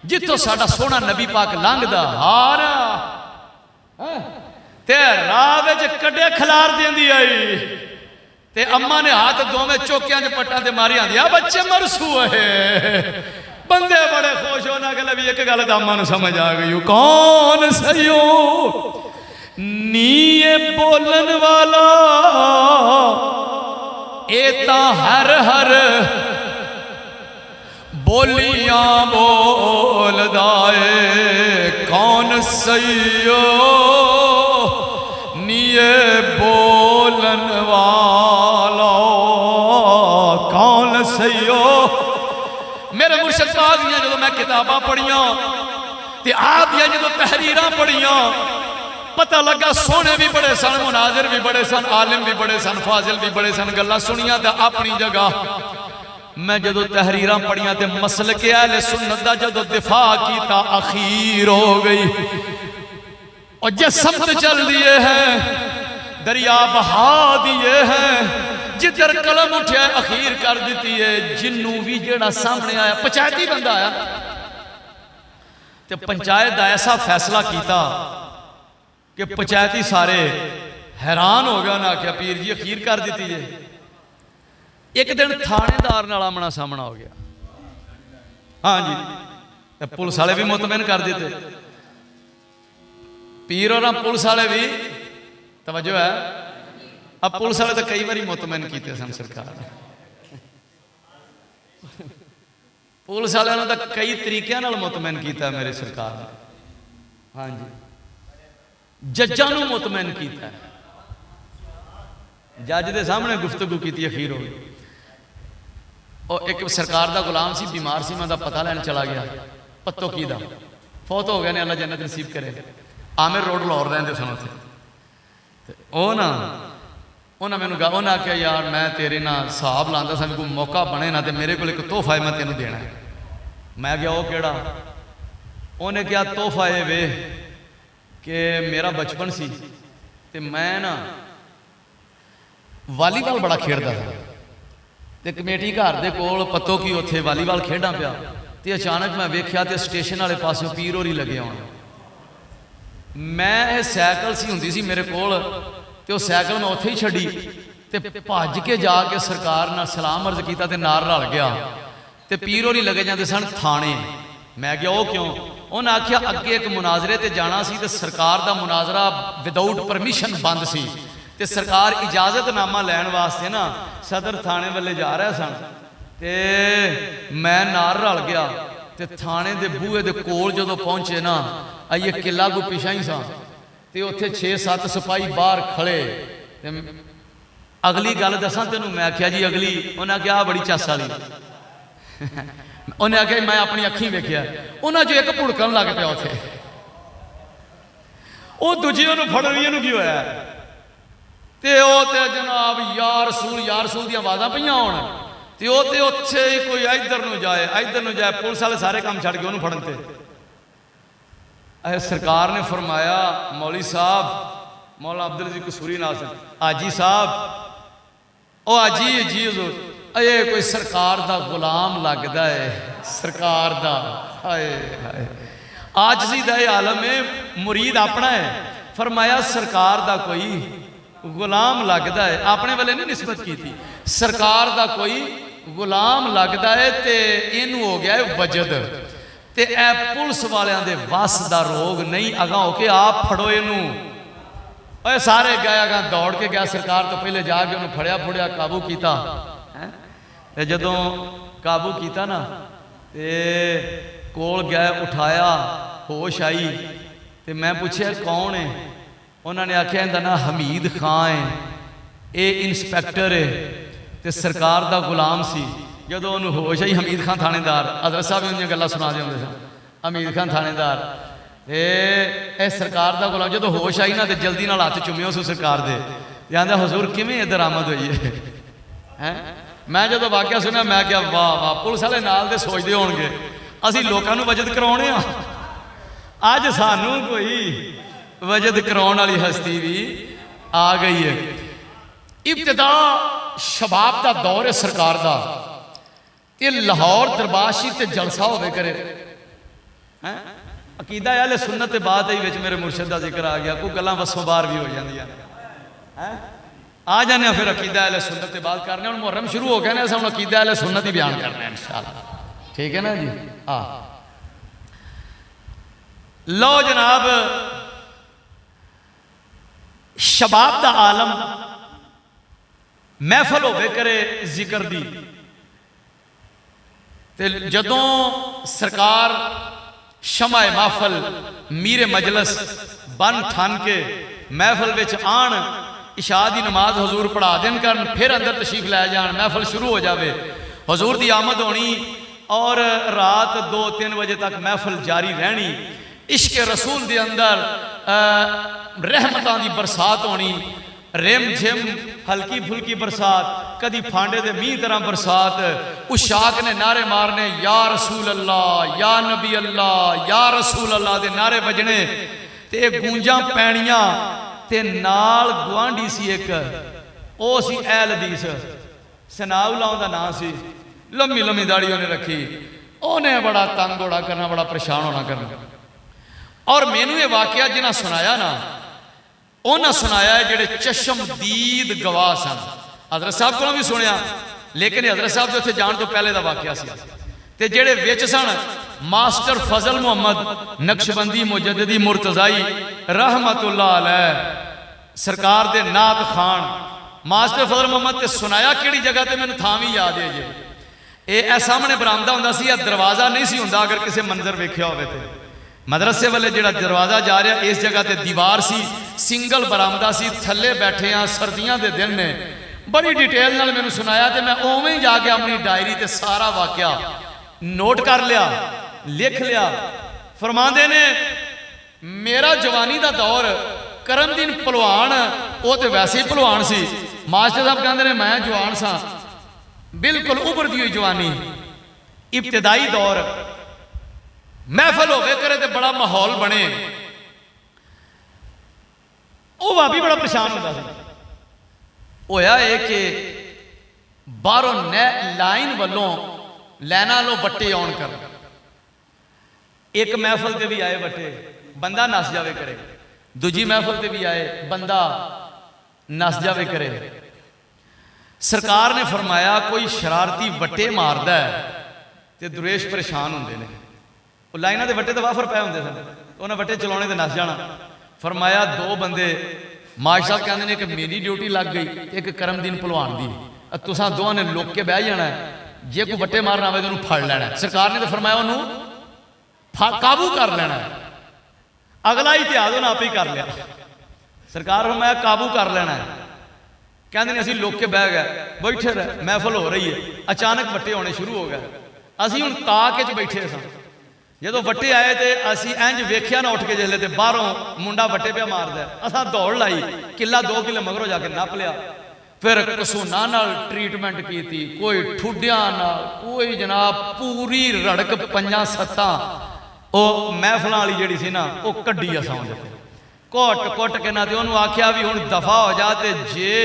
जिथों साडा सोहना नबी पाक लंघदा हार ते राह विच कड्डे खलार देंदी आई ते अम्मा ने हाथ दोवें चौकियां च पट्टां ते मारी आंदी आ बच्चे मरसू है। बंदे बड़े खुश होना गल भी एक गल तो अम्मा नूं समझ आ गई कौन सही नी बोलन वाला एता हर हर बोलियां बोलदा ए कौन सईयो नीए बोलन वाला कौन सईयो। मेरे मुर्शद पाक दियां जो मैं किताबां पढ़ियां ते आप दियां जो तहरीरां पढ़ियां पता लगा सोने भी बड़े सन, मुनाजिर भी बड़े सन, आलिम भी बड़े सन, फाजिल भी बड़े सन। गल्लां सुनिया तो अपनी जगह मैं जो तहरीर पढ़िया तो मसल के अहले सुन्नत दा जो दिफा किया अखीर हो गई। और जे समत चल दिए हैं दरिया बहा दिए हैं जिधर कलम उठा अखीर कर दी है। जिन्नू भी जेड़ा सामने आया पंचायती बंदा आया तो पंचायत का ऐसा फैसला किया कि पंचायती सारे हैरान हो गए। उन्हें आख्या पीर जी अखीर कर दी है। एक दिन थानेदार नाल आमना सामना हो गया। हाँ जी, पुलिस वाले भी मुतमैन कर देते, पीर और पुलिस वाले भी तवज्जो है। अब पुलिस वाले तो कई बार मुतमैन किए सन सरकार पुलिस वाले ने तो कई तरीकों मुतमैन किया मेरी सरकार ने। हाँ जी, जज्जां नूं मुतमैन किया, जज के सामने गुफ्तगू की अखीर हो गई। और एक सरकार का गुलाम सी बीमार सी, मैं पता लैन चला गया पत्तो की दा फौत हो गए ने, अल्लाह जन्नत नसीब करे। आमिर रोड लाहौर रहते सन उत्थे ना उन्हें मैनू उन्हें आख्या यार मैं तेरे ना हिसाब लाता सा कोई मौका बने ना तो मेरे को एक तोहफा है मैं तेन देना है। मैं क्या वो केड़ा? उन्हें क्या तोहफा है वे कि मेरा बचपन सी ते मैं ना वालीबाल बड़ा खेडदा था ते कमेटी घर दे कोल पत्तो की उत्थे वालीबाल खेडां पिया ते अचानक मैं वेख्या ते स्टेशन वाले पासों पीर होरी लगे आउण। मैं सैकल सी हुंदी सी मेरे कोल ते उह सैकल मैं उत्थे ही छड्डी ते भज के जाके सरकार नाल सलाम अर्ज कीता ते नाल रल गया ते पीर होरी लगे जांदे सन थाने। मैं गया वो क्यों? उन्हें आख्या अगे एक मुनाजरे ते जाना सी ते सरकार दा मुनाजरा विदाउट परमिशन बंद सी ते सरकार इजाजतनामा लैन वास्ते ना सदर थाने वाले जा रहे सन ते मैं नाल रल गया ते थाने दे बूहे दे कोल जदों पहुंचे ना आइए किला को पिछा ही सा ते उत्थे 6-7 सिपाही बाहर खड़े। अगली गल दसा तेनू, मैं आख्या जी अगली? उन्हें आख्या बड़ी चस वाली उन्हें आख्या मैं अपनी अखी वेख्या। उन्हें जो एक भुड़कन लग पिया उत्थे, वो दूजी फड़नी की होया ते जनाब यार रसूल दी आवाज़ां पईयां होण ते उत्थे ही कोई इधर नूं जाए पुलिस वाले सारे काम छड्ड के उन्होंने फड़न ते सरकार ने फरमाया मौली साहब मौला अब्दुल अजीज कसूरी नाज़िम आजी साहब ओ आजी जी हजूर ये कोई सरकार दा गुलाम लगदा है सरकार दा। हाय हाय आजजी दा आलम है, मुरीद अपना है। फरमाया सरकार दा कोई गुलाम लगता है, अपने वाले नहीं निस्बत की थी, सरकार दा कोई गुलाम लगता है तो इनू हो गया है वजद। तो यह पुलिस वालियां दे वस का रोग नहीं, अगा हो के आप फड़ो इनू। सारे गए अगा दौड़ के गया सरकार तो पहले जाके उन्होंने फड़िया फुड़िया काबू किया। जदों काबू किया ना तो कोल गए, उठाया, होश आई तो मैं पूछया कौन है? उन्होंने आख्या इनका नाम हमीद खान है, ये इंस्पैक्टर है तो सरकार का गुलाम सी। जदों उन्होंने होश आई, हमीद खान थानेदार, हजरत साहब भी उन्हें गल्लां सुना दे होंदे सन, हमीद खान थानेदार ये सरकार का गुलाम। जो होश आई ना तो जल्दी नाल हथ चुमिया उस सरकार दे, आंदा हुजूर किवें इधर आमद हुई है। मैं जो वाकया सुनिया मैं क्या वाह वाह, पुलिस वाले नाल दे सोचते होणगे असीं लोकां नूं वजद कराउणे आ, अज सानूं कोई वजद कराउण वाली हस्ती भी आ गई है। इब्तिदा शबाब का दौर है सरकार का, ये लाहौर दरबार शरीफ ते जलसा होवे करे। अकीदा अहले सुन्नत के बाद ही मेरे मुर्शद का जिक्र आ गया, कोई गल्लां वसों बाहर भी हो जांदियां हैं। आ जाने फिर अकीदा अहले सुन्नत के बाद करने। हुण मुहर्रम शुरू हो गया ना, हम अकीदा अहले सुन्नत ही बयान करना है इंशाअल्लाह, ठीक है ना जी। हाँ लो जनाब, शबाब का आलम महफल होवे करे जिक्र दी, ते जदों सरकार शमाए महफल मीरे मजलस बन ठन के महफल विच आन, इशा की नमाज हजूर पढ़ा देन कर, फिर अंदर तशरीफ लै जान, महफल शुरू हो जाए, हजूर की आमद होनी और रात 2-3 बजे तक महफल जारी रहनी। इश्क रसूल के अंदर रहमतां की बरसात होनी, रिम झिम हल्की फुल्की बरसात, कदी फांडे दे मीह तरह बरसात। उशाक ने नारे मारने, या रसूल अल्लाह, या नबी अल्लाह, या रसूल अल्लाह दे नारे बजने, ते गूंजा पैणियां, ते नाल गुआंढी सी एक, ओ सी ऐल हदीस, सनाउल्ला उहदा नाम सी, लम्मी लम्मी दाढ़ी उन्हें रखी, उन्हें बड़ा तंग होना करना, बड़ा परेशान होना करना। और मैनू ये वाकया जिन्हें सुनाया ना, उन्हें सुनाया है जेडे चशमदीद गवाह सन। हजरत साहब को भी सुनिया, लेकिन हजरत साहब उत्थे जाण तो पहले का वाकया सी। ते जेडे विच सन मास्टर फजल मुहम्मद नक्शबंदी मुजद्दिदी मुर्तजाई रहमतुल्लाह अलैह, सरकार दे नात खान मास्टर फजल मुहम्मद। ते सुनाया किहड़ी जगह ते मैनूं थां भी याद है जी, ये सामने बरामदा हुंदा सी, दरवाजा नहीं सी हुंदा, अगर किसी मंजर वेख्या होवे ते मदरसे वाले जो दरवाजा जा रहा इस जगह ते दीवार सी, सिंगल बरामदा सी, थले बैठे हाँ, सर्दियों के दिन ने, बड़ी डिटेल नाल मैनूं सुनाया। तो मैं उवें ही जाके अपनी डायरी ते सारा वाकया नोट कर लिया, लिख लिया। फरमांदे ने मेरा जवानी का दौर, करमदीन भलवान वो तो वैसे ही भलवान सी, मास्टर साहब कहते हैं मैं जवान सा, बिल्कुल उभरती हुई जवानी, इब्तदाई दौर, महफल होवे करे तो बड़ा माहौल बने। वो भाभी बड़ा परेशान होता है। होया है कि बाहरों लाइन वालों लैना लो बट्टे आन कर, एक महफल से भी आए बट्टे, बंदा नस जावे करे, दूजी महफल से भी आए, बंदा नस जावे करे। सरकार ने फरमाया कोई शरारती बट्टे मारदा है तो दुरेश परेशान होंगे ने, लाइना के बट्टे तो वाफर पै होंगे सन, उन्हें बट्टे चलाने तो नस जाना। फरमाया 2 बंदे, माश साहब कहते हैं कि मेरी ड्यूटी लग गई, एक करमदीन भलवान की, तुसा दोवां ने लुक के बह जाना है, जे कोई बट्टे मारना आए तो उन्होंने फड़ लेना है। सरकार ने तो फरमाया उन्होंने काबू कर लेना है, अगला इतिहाद उन्हें आप ही कर लिया। सरकार फरमाया काबू कर लेना है, कहते हैं असीं लुक के बह गए, बैठे रहे, महफल हो रही है, अचानक बट्टे होने शुरू हो गए। असीं हुण ताक च बैठे सन, जो बट्टे आए तो असी इंज वेख्या ना उठ के जिसले, तो बाहरों मुंडा बट्टे पे मारदा, असा दौड़ लाई, किला 2 किले मगरों जाके नप लिया, फिर कसूना नाल ट्रीटमेंट की, कोई ठुडिया नाल, कोई जनाब पूरी रड़क 5-7 वो महफलों वाली जी सी ना, वो कड्डी असा घुट घुट के ना, तो उन्होंने आख्या भी हुण दफा हो जा, तो जे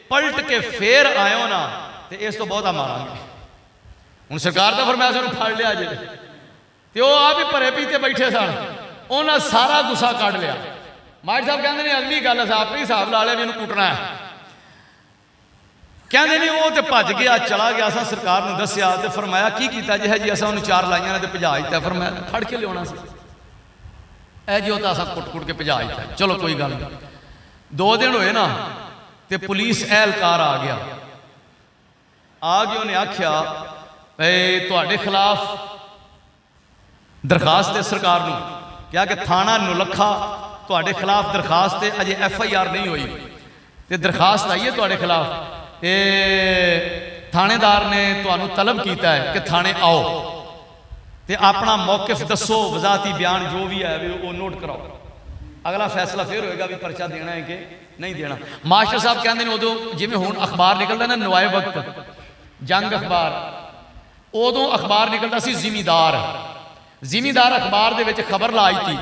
पलट के फिर आयो ना तो इस तो बहुता मारांगे। हुण सरकार तो फरमाया सानूं फड़ लिया जे, तो आप ही भरे पीते बैठे सन, उन्हें सारा गुस्सा कढ़ लिया। मास्टर साहब कहते हैं अगली गल आप ही हिसाब ला लिया भी इन्हूं कुटना है। कहते नहीं वो तो भज गया चला गया, असा सरकार ने दसिया तो फरमाया की किया जी है जी, असा उन्होंने 4 लाइया ने भजा दिता, फरमाया फड़ के लिया सी है जी, वो तो असा कुट कुट के भजा दिता। चलो कोई गल नहीं, 2 दिन होए ना तो पुलिस एहलकार आ गया उन्हें आख्या तुहाडे खिलाफ दरखास्त है सरकार को, क्या कि थाना नुलखा तुहाडे खिलाफ दरखास्त है, अजे FIR नहीं हुई तो दरखास्त आई है तुहाडे खिलाफ, थानेदार ने तुहानू तलब किया है कि थाने आओ तो अपना मौकिफ दसो, वजाती बयान जो भी है वो नोट कराओ, अगला फैसला फिर होएगा भी परचा देना है कि नहीं देना। मास्टर साहब कहते हैं उदों जिमें हुण अखबार निकलता ना नवाए वक्त जंग अखबार, उदों अखबार निकलता सी जिमीदार, जिमीदार अखबार दे विच खबर लाई थी।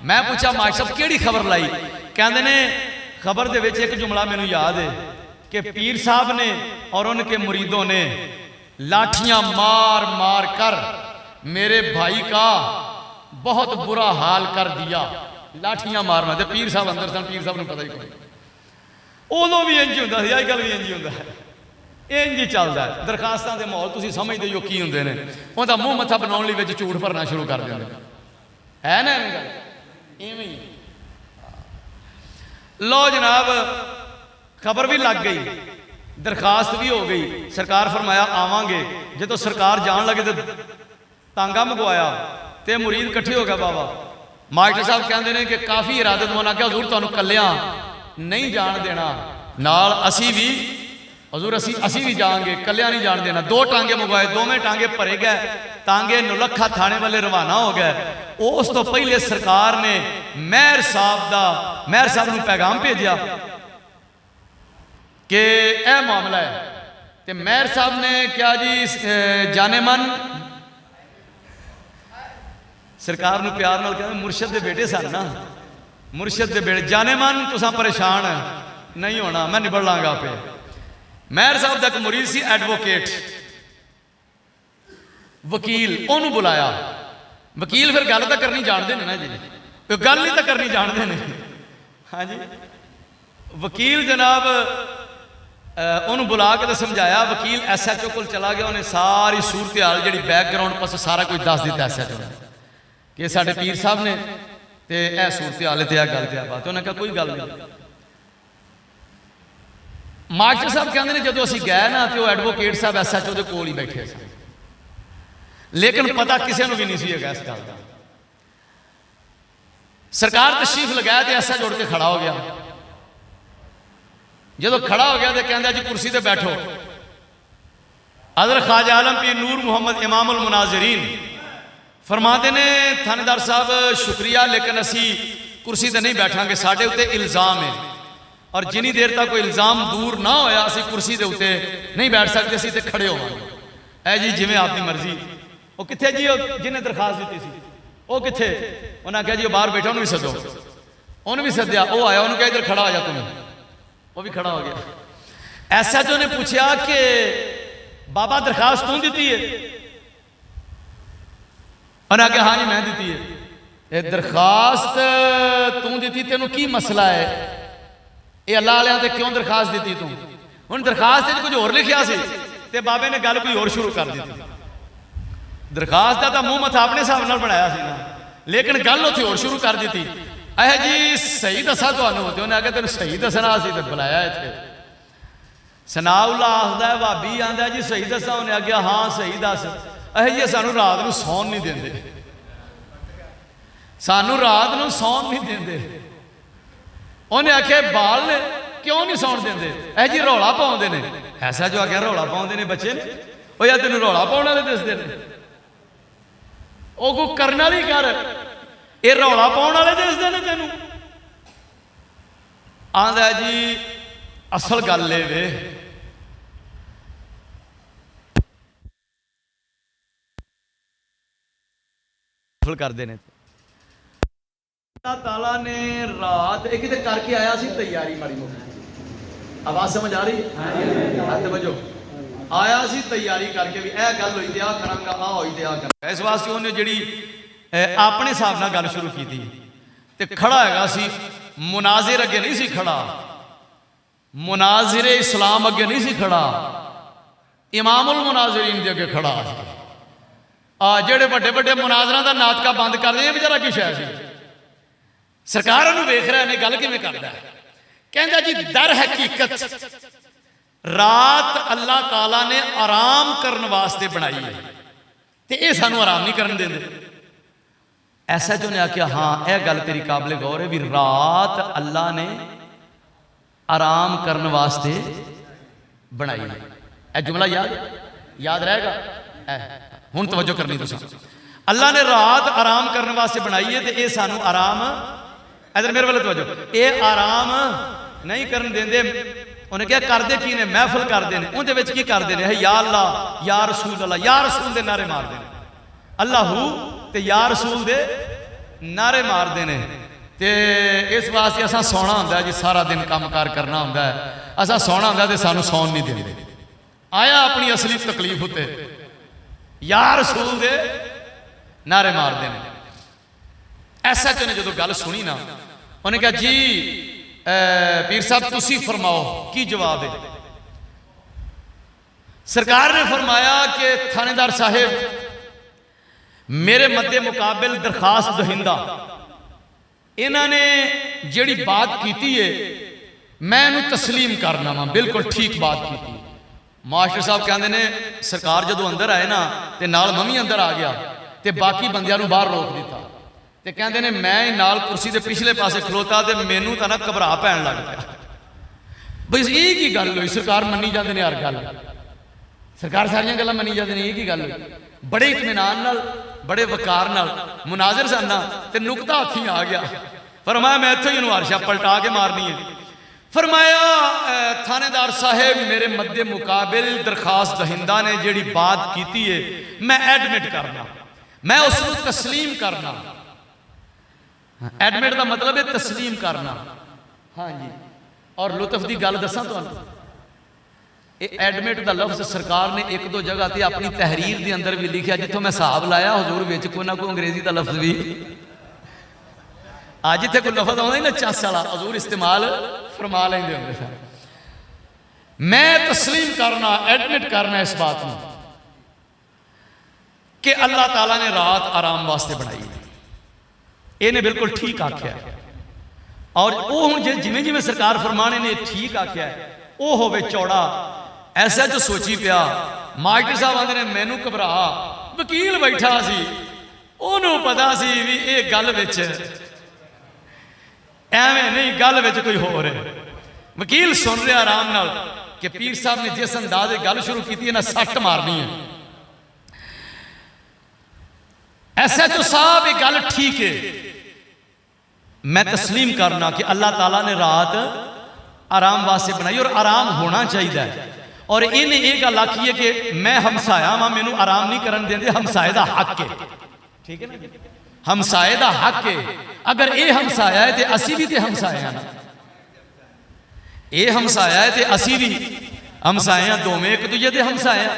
मैं पूछा मास्टर साहब किहड़ी खबर लाई, कहते ने खबर दे विच एक जुमला मैनू याद है कि पीर साहब ने और उनके मुरीदों ने लाठियां मार मार कर मेरे भाई का बहुत बुरा हाल कर दिया, लाठियां मारना। तो पीर साहब अंदर सन, पीर साहब ने पता ही कोई, उदों भी इंज होंदा सी, अजकल भी इंज होंदा है, इंज ही चलता है। दरखास्तों के माहौल तुसीं समझदे हो की होंदे ने, उहदा मूँह मत्था बनाउण लई विच झूठ भरना शुरू कर दिंदे है ना, इवें गल इवें ही। लो जनाब खबर भी लग गई, दरखास्त भी हो गई, सरकार फरमाया आवांगे, जो सरकार जान लगे तो तांगा मंगवाया तो मुरीद इकट्ठे हो गया। बाबा मास्टर साहब कहते हैं कि काफ़ी इरादतमंद आ, हजूर तुहानू कल्लिया नहीं जान देना, नाल असी भी हजूर असी भी जाएंगे, कल्लिया नहीं जान देना। 2 टांगे मंगवाए, दोवें टांगे भरे गए, टांगे नुलखा थाने वाले रवाना हो गए। उस तो पहले सरकार ने मेहर साहब नूं पैगाम भेजा कि यह मामला है, तो मेहर साहब ने क्या जी जाने मन सरकार नूं प्यार नाल कहंदे मुर्शद दे बेटे सन ना, मुर्शद दे बेटे जाने मन तुसां परेशान नहीं होना, मैं निबड़ लांगा पे। मेहर साहब का एक मुरीद सी एडवोकेट वकील, उन्होंने बुलाया, वकील फिर गल तो करनी जानते हैं ना जी, तो गल ही तो करनी जानते हैं। हाँ जी वकील जनाब उन्होंने बुला के तो समझाया, वकील SHO को चला गया, उन्हें सारी सूरत हाल जी बैकग्राउंड पास सारा कुछ दस दिता SHO ने कि साढ़े पीर साहब ने तो यह सूरत हाल तो गल तो बात, उन्हें कहा कोई गल नहीं। मास्टर साहब कहते हैं जो असी गए ना तो एडवोकेट साहब SHO के कोल ही बैठे थे, लेकिन पता किसी को भी नहीं सी इस गल का। सरकार तशरीफ लगाया तो SHO उड़ के खड़ा हो गया, जो खड़ा हो गया तो कहता जी कुर्सी पर बैठो। हज़रत ख्वाजा आलम पीर नूर मुहम्मद इमामुल मुनाज़िरीन फरमाते ने थानेदार साहब शुक्रिया, लेकिन असी कुर्सी पर नहीं बैठांगे, साढ़े उत्ते इल्ज़ाम है, और जिनी देर तक कोई इल्ज़ाम दूर ना होया असी कुर्सी के उत्ते नहीं बैठ सकते, असी तो खड़े होवांगे। ऐ जी जिवें आपकी मर्जी। वो कित्थे जी जिन्हें दरखास्त दी सी, वो कित्थे? उन्हें कहा जी बाहर बैठा, उन्होंने भी सदो, उन्होंने भी सद्या, वो आया, उन्होंने कहा इधर खड़ा हो जा तुम्हें, वो भी खड़ा हो गया। SHO ने पूछा कि बाबा दरखास्त तू दी है? उन्हें कहा हाँ जी मैं दी है। दरखास्त तू दी, तेन की मसला है? ये अल्लाह वालियां ते क्यों दरखास्त दी तू? हुण दरखास्त कुछ होर लिखिया सी ते बाबे ने गल कोई होर शुरू कर दी। दरखास्त का तो मूँह मत्था अपने हिसाब नाल बनाया सी ना, लेकिन गल उत्थे होर शुरू कर दी। ऐ जी सही दसा तुहानू, ते उन्हें आख्या तेन सही दसना सी ते बुलाया इत्थे। सनाउल्ला आखदा है भाभी आंदा जी सही दसा, उन्हें आख्या हाँ सही दस। ऐ जी सानू रात नूं सौन नहीं देंदे, सानू रात नूं सौन नहीं देंदे। उन्हें आख्या बाल ने क्यों नहीं सौन देंदे? ऐ जी रौला पाउंदे ने। ऐसा जो आख्या रौला पाउंदे ने बच्चे ने, ओ यार तेन रौला पाउण वाले दसदे ने, ओ कोई करन वाली कर, ये रौला पाउण वाले दसदे ने तेनू। आंदा जी असल गल ए वे करते हैं। अल्लाह ताला ने रात एक करके आया सी तैयारी, माड़ी मोटी आवाज समझ आ रही है? बजो आया सी तैयारी करके भी यह गल हुई तो आ करांगा, आ हुई तो आ करांगा। इस वास्ते उन्हें जी अपने हिसाब नाल गल शुरू की थी, ते खड़ा हैगा सी मुनाजिर अगे नहीं सी खड़ा, मुनाजिरे इस्लाम अगे नहीं सी खड़ा, इमामुल मुनाजिरीन के अगे खड़ा। जेड़े बड़े बड़े मुनाजरा का नाटका बंद कर रहे बेचारा की शय सी। सरकार उन्होंने वेख रहा है गल किवें करदा है। कहंदा जी दर हकीकत रात अल्लाह ताला ने आराम करने वास्ते बनाई है, तो यह सानू आराम नहीं करन देंदे। ऐसा जो ने आख्या हाँ यह गल तेरी काबिल गौर है भी रात अल्लाह ने आराम करने वास्ते बनाई है। यह जुमला याद रहेगा। हुण तवज्जो करनी तुसीं। अल्लाह ने रात आराम करने वास्ते बनाई है, तो यह सानू आराम, इधर मेरे वाले तवज्जो, ये आराम नहीं करन देंदे। उन्हें क्या करते की ने, महफिल करते हैं, उनके विच की करते हैं या अल्लाह या रसूल अल्लाह, या रसूल के नारे मारते हैं। अल्लाह ते या रसूल दे नारे मारते हैं। तो इस वास्ते असा सौना होंदा जी, सारा दिन काम कार करना होंदा है, असा सौना होंदा तो सानू सौन नहीं देंदे। आया अपनी असली तकलीफ उत्ते या रसूल दे नारे मारते हैं। ऐसा ने जो गल सुनी ना, उन्हें कहा जी पीर साहब तुसी फरमाओ की जवाब है। सरकार ने फरमाया कि थानेदार साहिब मेरे मद्दे मुकाबिल दरखास्त दहिंदा इन्होंने जिहड़ी बात की है मैं इन्हूं तस्लीम करना वा, बिल्कुल ठीक बात की। मास्टर साहब कहते हैं सरकार जो अंदर आए ना तो नाल मैं भी अंदर आ गया, तो बाकी बंदियां नूं बाहर रोक दिता। तो कहते हैं मैं नाल कुर्सी के पिछले पासे खलोता तो मैनू तो ना घबरा पैन लग गया। बस ये की गल हुई, सरकार मनी जाते हैं हर गल, सरकार सारिया गल्लां मनी जाते हैं, ये की गल हुई। बड़े इत्मीनान नाल बड़े वकार नाल मुनाजिर सन ते नुकता हथी आ गया। फरमाया मैं इत्थों ही इहनूं अर्शा पलटा के मारनी है। फरमाया थानेदार साहेब मेरे मद्दे मुकाबिल दरखास्त दहिंदा ने जिहड़ी बात की है मैं एडमिट करना, मैं उसनूं तस्लीम करना। एडमिट का मतलब है तस्लीम करना। हाँ जी, और लुत्फ की गल दसा तुहानूं, एडमिट का लफ्ज सरकार ने एक दो जगह पर अपनी तहरीर के अंदर भी लिखा, जितों मैं हिसाब लाया हजूर विच कोई ना कोई अंग्रेजी का लफ्ज भी आज जिथे कोई लफ्ज आउंदा ना चस वाला हजूर इस्तेमाल फरमा लेंदे हुंदे सन। मैं तस्लीम करना, एडमिट करना इस बात में कि अल्लाह ताला ने रात आराम वास्ते बनाई है। इन्हें बिल्कुल ठीक आख्या, और वो हुण जिमें जिमें सरकार फरमाने ने ठीक आख्या वो होवे चौड़ा। ऐसा जो सोची पिया मास्टर साहब आंदे ने मैनू घबरा, वकील बैठा सी ओनू पता सी भी ये गल विच एवें नहीं, गल विच कोई होर है। वकील सुन रहा आराम नाल कि पीर साहब ने जिस अंदाज गल शुरू की है ना सट मारनी है। SHO साहब ये गल ठीक है, मैं तस्लीम करना कि अल्लाह ताला ने रात आराम वास्ते बनाई और आराम होना चाहिए। और इन्हें यह गल आखी है कि मैं हमसाया वा, मैनू आराम नहीं करन देंदे, हमसाए का हक है। ठीक है ना, हमसाए का हक है। अगर ये हमसाया है तो असी भी तो हमसाए हैं ना, ये हमसाया है तो असी भी हमसाए हैं, दोवें एक दूजे के हमसाए हैं।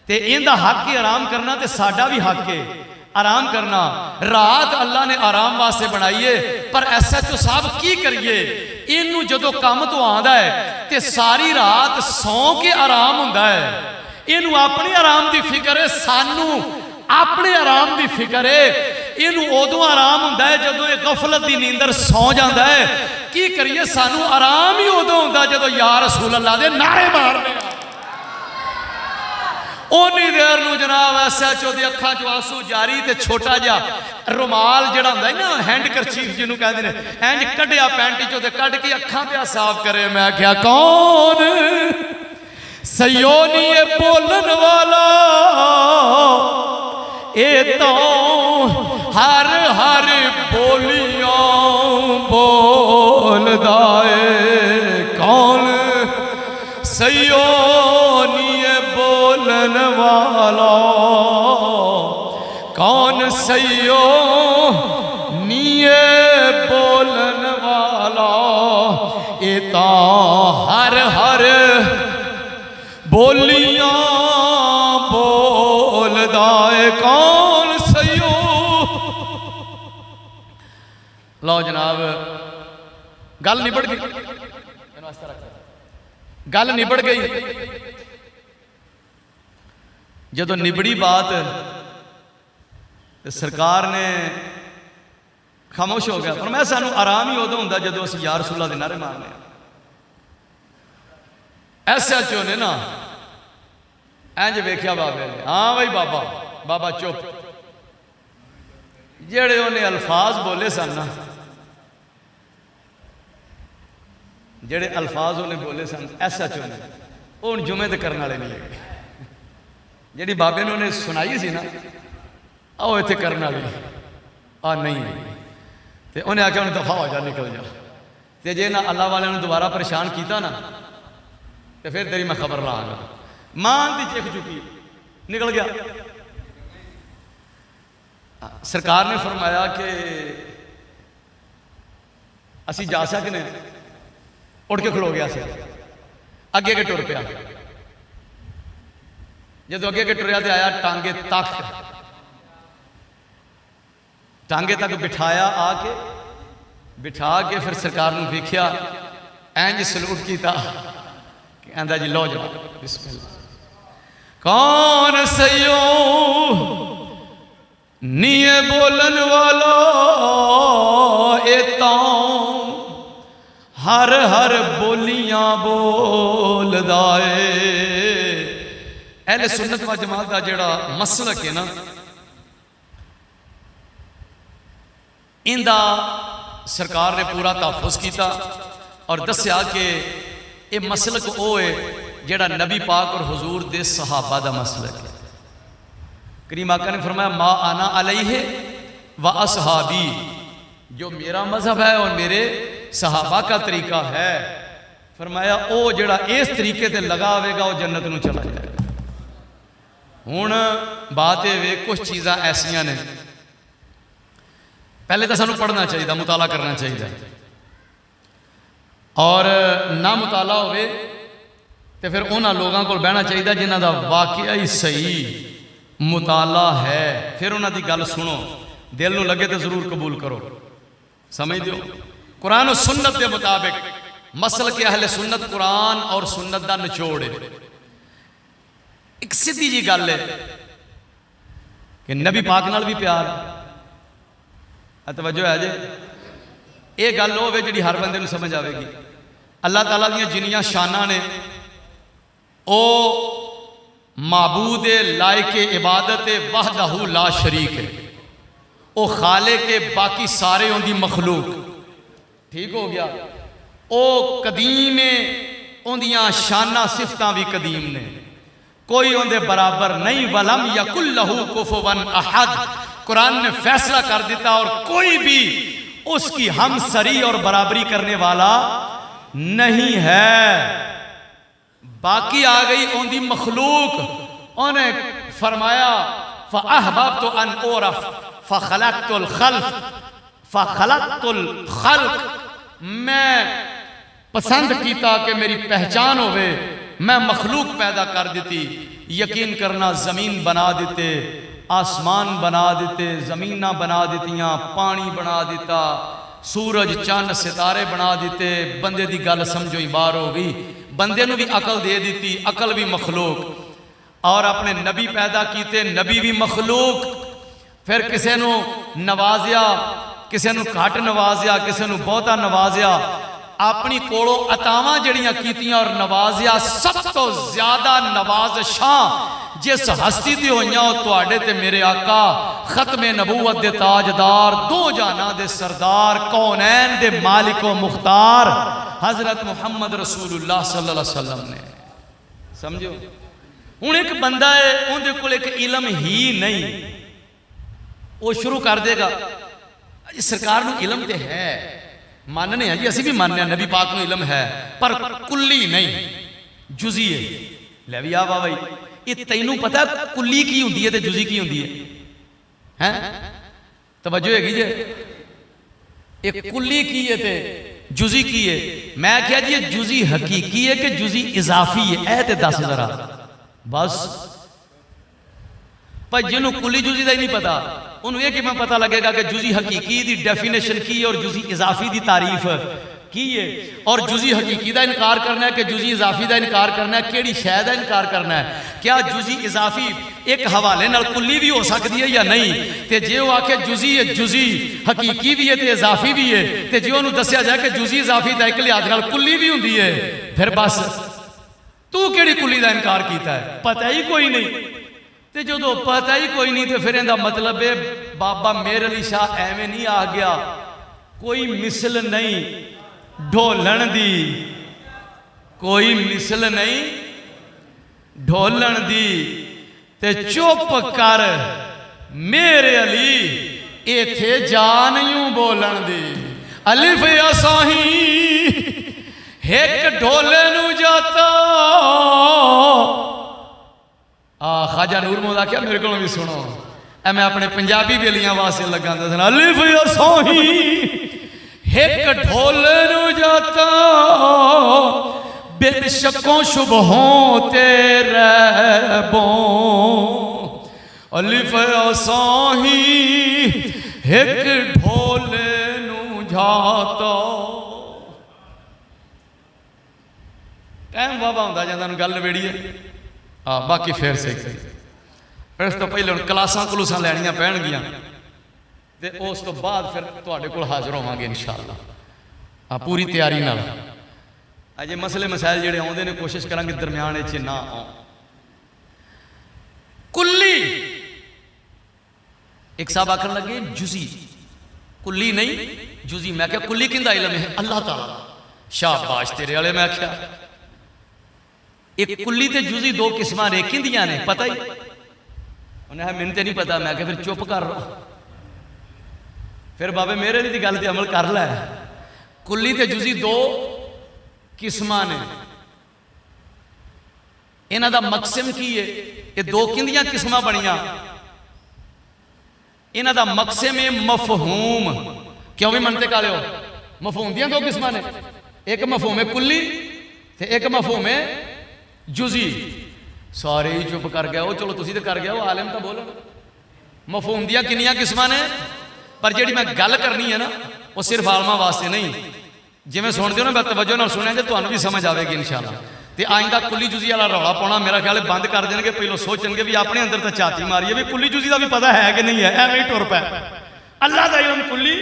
तो इनका हक है आराम करना, तो साडा भी हक है आराम करना। रात अल्लाह ने आराम वास्ते बनाई है, पर SHO साहब की करिए, इनू जो काम तो आंदा है तो सारी रात सौ के आराम हुंदा है। इनू अपने आराम की फिक्र है, सानू अपने आराम की फिक्र है। इनू उदों आराम हुंदा है जदों ये गफलत की नींदर सौ जाता है। की करिए, सानू आराम ही उदों हुंदा जदों या रसूल अल्लाह दे नारे मारदे। उन्नी देर नूं जनाब SHO दी अखां चों आंसू जारी, ते छोटा जिहा रुमाल जिहड़ा हुंदा है ना हैंड करचीफ जिन्हों कहते हैं, इंज कढ़िया पैंटी चों ते कढ़ के अखां पे साफ करे। मैं क्या कौन सयो नी ये बोलन वाला, ए तो हर हर बोलियां बोलदा है। कौन सयो नी ये बोलन वाला, कौन सयो नीए बोलन वाला, ये ता हर हर बोलियां बोलदा है। कौन सयो। लो जनाब गल निबड़ गई। गल निबड़ गई। जदों निबड़ी बात तो सरकार ने खामोश हो गया। पर मैं सानू आराम ही उदों हुंदा जदों असीं या रसूल अल्लाह दे नारे मारने। SHO ने ना इंज वेख्या बाबे ने, हाँ भाई बाबा बाबा चुप। जेड़े उन्हें अल्फाज बोले सन ना, जेड़े अल्फाज उन्हें बोले सन SHO ने, वो हुण जुमे ते करने वाले नहीं है। जी बाबे ने उन्हें सुनाई सी ना, आओ इतने करने वाली आ नहीं है। तो उन्हें आख्या उन्हें दफा हो जा, निकल जा। तो जे ना अल्लाह वाले ने दोबारा परेशान किया ना, तो फिर तेरी मैं खबर लाँगा। मां की चिख चुकी, निकल गया। सरकार ने फरमाया कि असी जा सकते, उठ के खलो गया। अगे अगे टुर पिया। जो अगे अगे टुरया तो आया टांगे तक, टांगे तक बिठाया, आके बिठा के फिर सरकार ने वेख्या, इंज सलूट किया, कहता जी लो जनाब बिस्मिल्लाह। कौन सयो नीए बोलन वाला ए हर हर बोलियां बोलदा है। अहले सुन्नत व जमात का जिहड़ा मसलक है ना, इंदा सरकार ने पूरा तहफ़ुज़ किया और दस्या कि ये मसलक वो है जिहड़ा नबी पाक और हुजूर दे सहाबा दा मसलक है। करीम आका ने फरमाया मा आना अलैहि व असहाबी, जो मेरा मजहब है और मेरे सहाबा का तरीका है, फरमाया ओ जिहड़ा इस तरीके से लगा आवेगा वो जन्नत नूं चला जाएगा। हुण बात ये वे कुछ चीज़ां ऐसियां ने, पहले तो सानू पढ़ना चाहिए, मुताला करना चाहिए, और ना मुताला होवे तो फिर उन्होंने लोगों को बहना चाहिए जिन्हों का वाकया ही सही मुताला है। फिर उन्होंने गल सुनो, दिल में लगे तो जरूर कबूल करो। समझ दो, कुरान और सुन्नत के मुताबिक मसल के अहले सुन्नत कुरान और सुन्नत का निचोड़ है। एक सीधी जी गल है कि नबी पाक नाल भी प्यार तवज्जो है जे, ये गल हो जी हर बंदे को समझ आएगी। अल्लाह ताला दी जिन्नियां शानां ने ओ माबूद लायक इबादत वहदहू ला शरीक है, ओ खाले के बाकी सारे उनकी मखलूक। ठीक हो गया, ओ कदीम है, उनदियां शाना सिफतां भी कदीम ने, कोई उनके बराबर नहीं। वलम यकुल्लहू कुफुवन अहद, कुरान ने फैसला कर दिता और कोई भी उसकी हमसरी और बराबरी करने वाला नहीं है। बाकी आ गई उनकी मखलूक, उन्हें फरमाया फ़अहबब्तु अन उरफ़ फ़ख़लक़तुल ख़ल्क़, मैं पसंद किया कि मेरी पहचान होवे, मैं मखलूक पैदा कर दी। यकीन करना ज़मीन बना देते, आसमान बना देते, ज़मीना बना दित्तियां, पानी बना दिता, सूरज चंद सितारे बना दिते। बंदे की गल समझो ही बाहर हो गई। बंदे नूं भी अकल दे दी, अकल भी मखलूक, और अपने नबी पैदा किए, नबी भी मखलूक। फिर किसी नूं नवाजिया, किसी नूं घट नवाजिया, किसी नूं बहुता नवाजिया, अपनी कोलों अतावां जड़ियां कीतियां और नवाजिया। सब तो ज्यादा नवाज़िशां जिस हस्ती दी होइयां वो तुहाडे ते मेरे आका खत्मे नबूवत दे ताजदार, दो जहानां दे सरदार, कौनैन दे मालिक व मुख्तार हजरत मुहम्मद रसूलुल्लाह सल्लल्लाहु अलैहि वसल्लम ने। समझो, हुण एक बंदा है, उहदे कोल एक इलम ही नहीं, वो शुरू कर देगा सरकार नूं इलम ते है, मानने हैं जी, असीं भी मानने हैं नबी पाक नूं इलम है, पर कुल्ली नहीं, जुजी है। लै भी आ वाह भाई, ये तैनूं पता कुल्ली की हुंदी है ते जुजी की हुंदी है? हैं तवज्जो हैगी जे, एक कुल्ली की है ते जुजी की है। मैं क्या जी जुजी हकीकी है कि जुजी इजाफी है, ऐ ते दस जरा बस। पर जिन्हों कुली जुजी का ही नहीं पता, उन्होंने ये कि मैं पता लगेगा कि जुजी हकीकी की डेफिनेशन की और जुजी इजाफी की तारीफ की है, और जुजी हकीकी का इनकार करना है कि जुजी इजाफी का इनकार करना है, केड़ी शै का इनकार करना है, क्या जुजी इजाफी एक हवाले नाल कुल्ली भी हो सकती है या नहीं, तो जे वो आखे जुजी है, जुजी हकीकी भी है तो इजाफी भी है, तो जे उन्होंने दसिया जाए कि जुजी इजाफी का एक लिहाज नाल कुल्ली भी होंगी है, फिर बस तू केड़ी कुल्ली का इनकार किया है, पता ही कोई नहीं। तो जो पता ही कोई नहीं तो फिर इहदा मतलब है बाबा मेहर अली शाह एवं नहीं आ गया, कोई मिसल नहीं ढोलन दी, कोई मिसल नहीं ढोलन दी, ते चुप कर मेरे अली इथे जा नहीं बोलन दी। अलिफ असाही एक ढोले नू जाता, ख्वाजा नूर मोहम्मद क्या मेरे को भी सुनो, मैं अपने पंजाबी बेलियां वास्ते लगा दसना। अलिफ असाही एक ढोले नू जाता, बिन शकों शुबहों तेरे बो, अलिफ असाही एक ढोले नू जाता। टाइम बाबा होंदा जांदा नूं गल नवेड़ी है, बाकी फिर सही फिर इस तो पहले हुण क्लासां क्लूसां लैणियां पैणगियां, ते उस तो बाद फिर तुहाडे कोल हाज़र होवांगे इंशाअल्लाह पूरी तैयारी नाल। अजे मसले मसाइल जिहड़े आउंदे ने कोशिश करांगे दरम्यान इच ना आउण। कुल्ली एक साहब आखन लगे जुजी, कुल्ली नहीं जुजी। मैं क्या कुल्ली किंदा इलम है? अल्लाह ताला। शाबाश तेरे वाले। मैं आख्या एक कुल्ली ते जुजी दो किस्मां ने, किंदियां ने पता ही? उन्हें मैनूं ते नहीं पता। मैं क्या फिर चुप कर लो, फिर बाबे मेरे दी गल ते अमल कर लै। कुल्ली ते जुजी दो किस्मां ने, इन्हां दा मकसद की है? ये दो किंदियां किस्मां बनियां? इन्हां दा मकसद है मफहूम। क्यों भी मनते काले हो? मफहूम दियां दो किस्मां ने, एक मफहूम है कुल्ली ते एक मफहूम है जुजी। सारे ही चुप कर गए हो। चलो तुसीं ते कर गए हो, आलिम तो बोलो। मफहूम दियां किन्नियां किस्मां ने? पर जिहड़ी मैं गल करनी है ना वो सिर्फ आलमां वास्ते नहीं, जिवें सुनदे हो ना मैं तवज्जो नाल सुनिया जे तुहानूं भी समझ आवेगी इंशाअल्लाह। ते आइंदा कुल्ली जुजी वाला रौला पाउणा मेरा ख्याल है बंद कर देणगे। पहलों सोचणगे भी अपने अंदर तो झाती मारीए भी कुल्ली जुजी का भी पता है कि नहीं है, एवें ही टुर पै। अल्लाह दा इल्म कुल्ली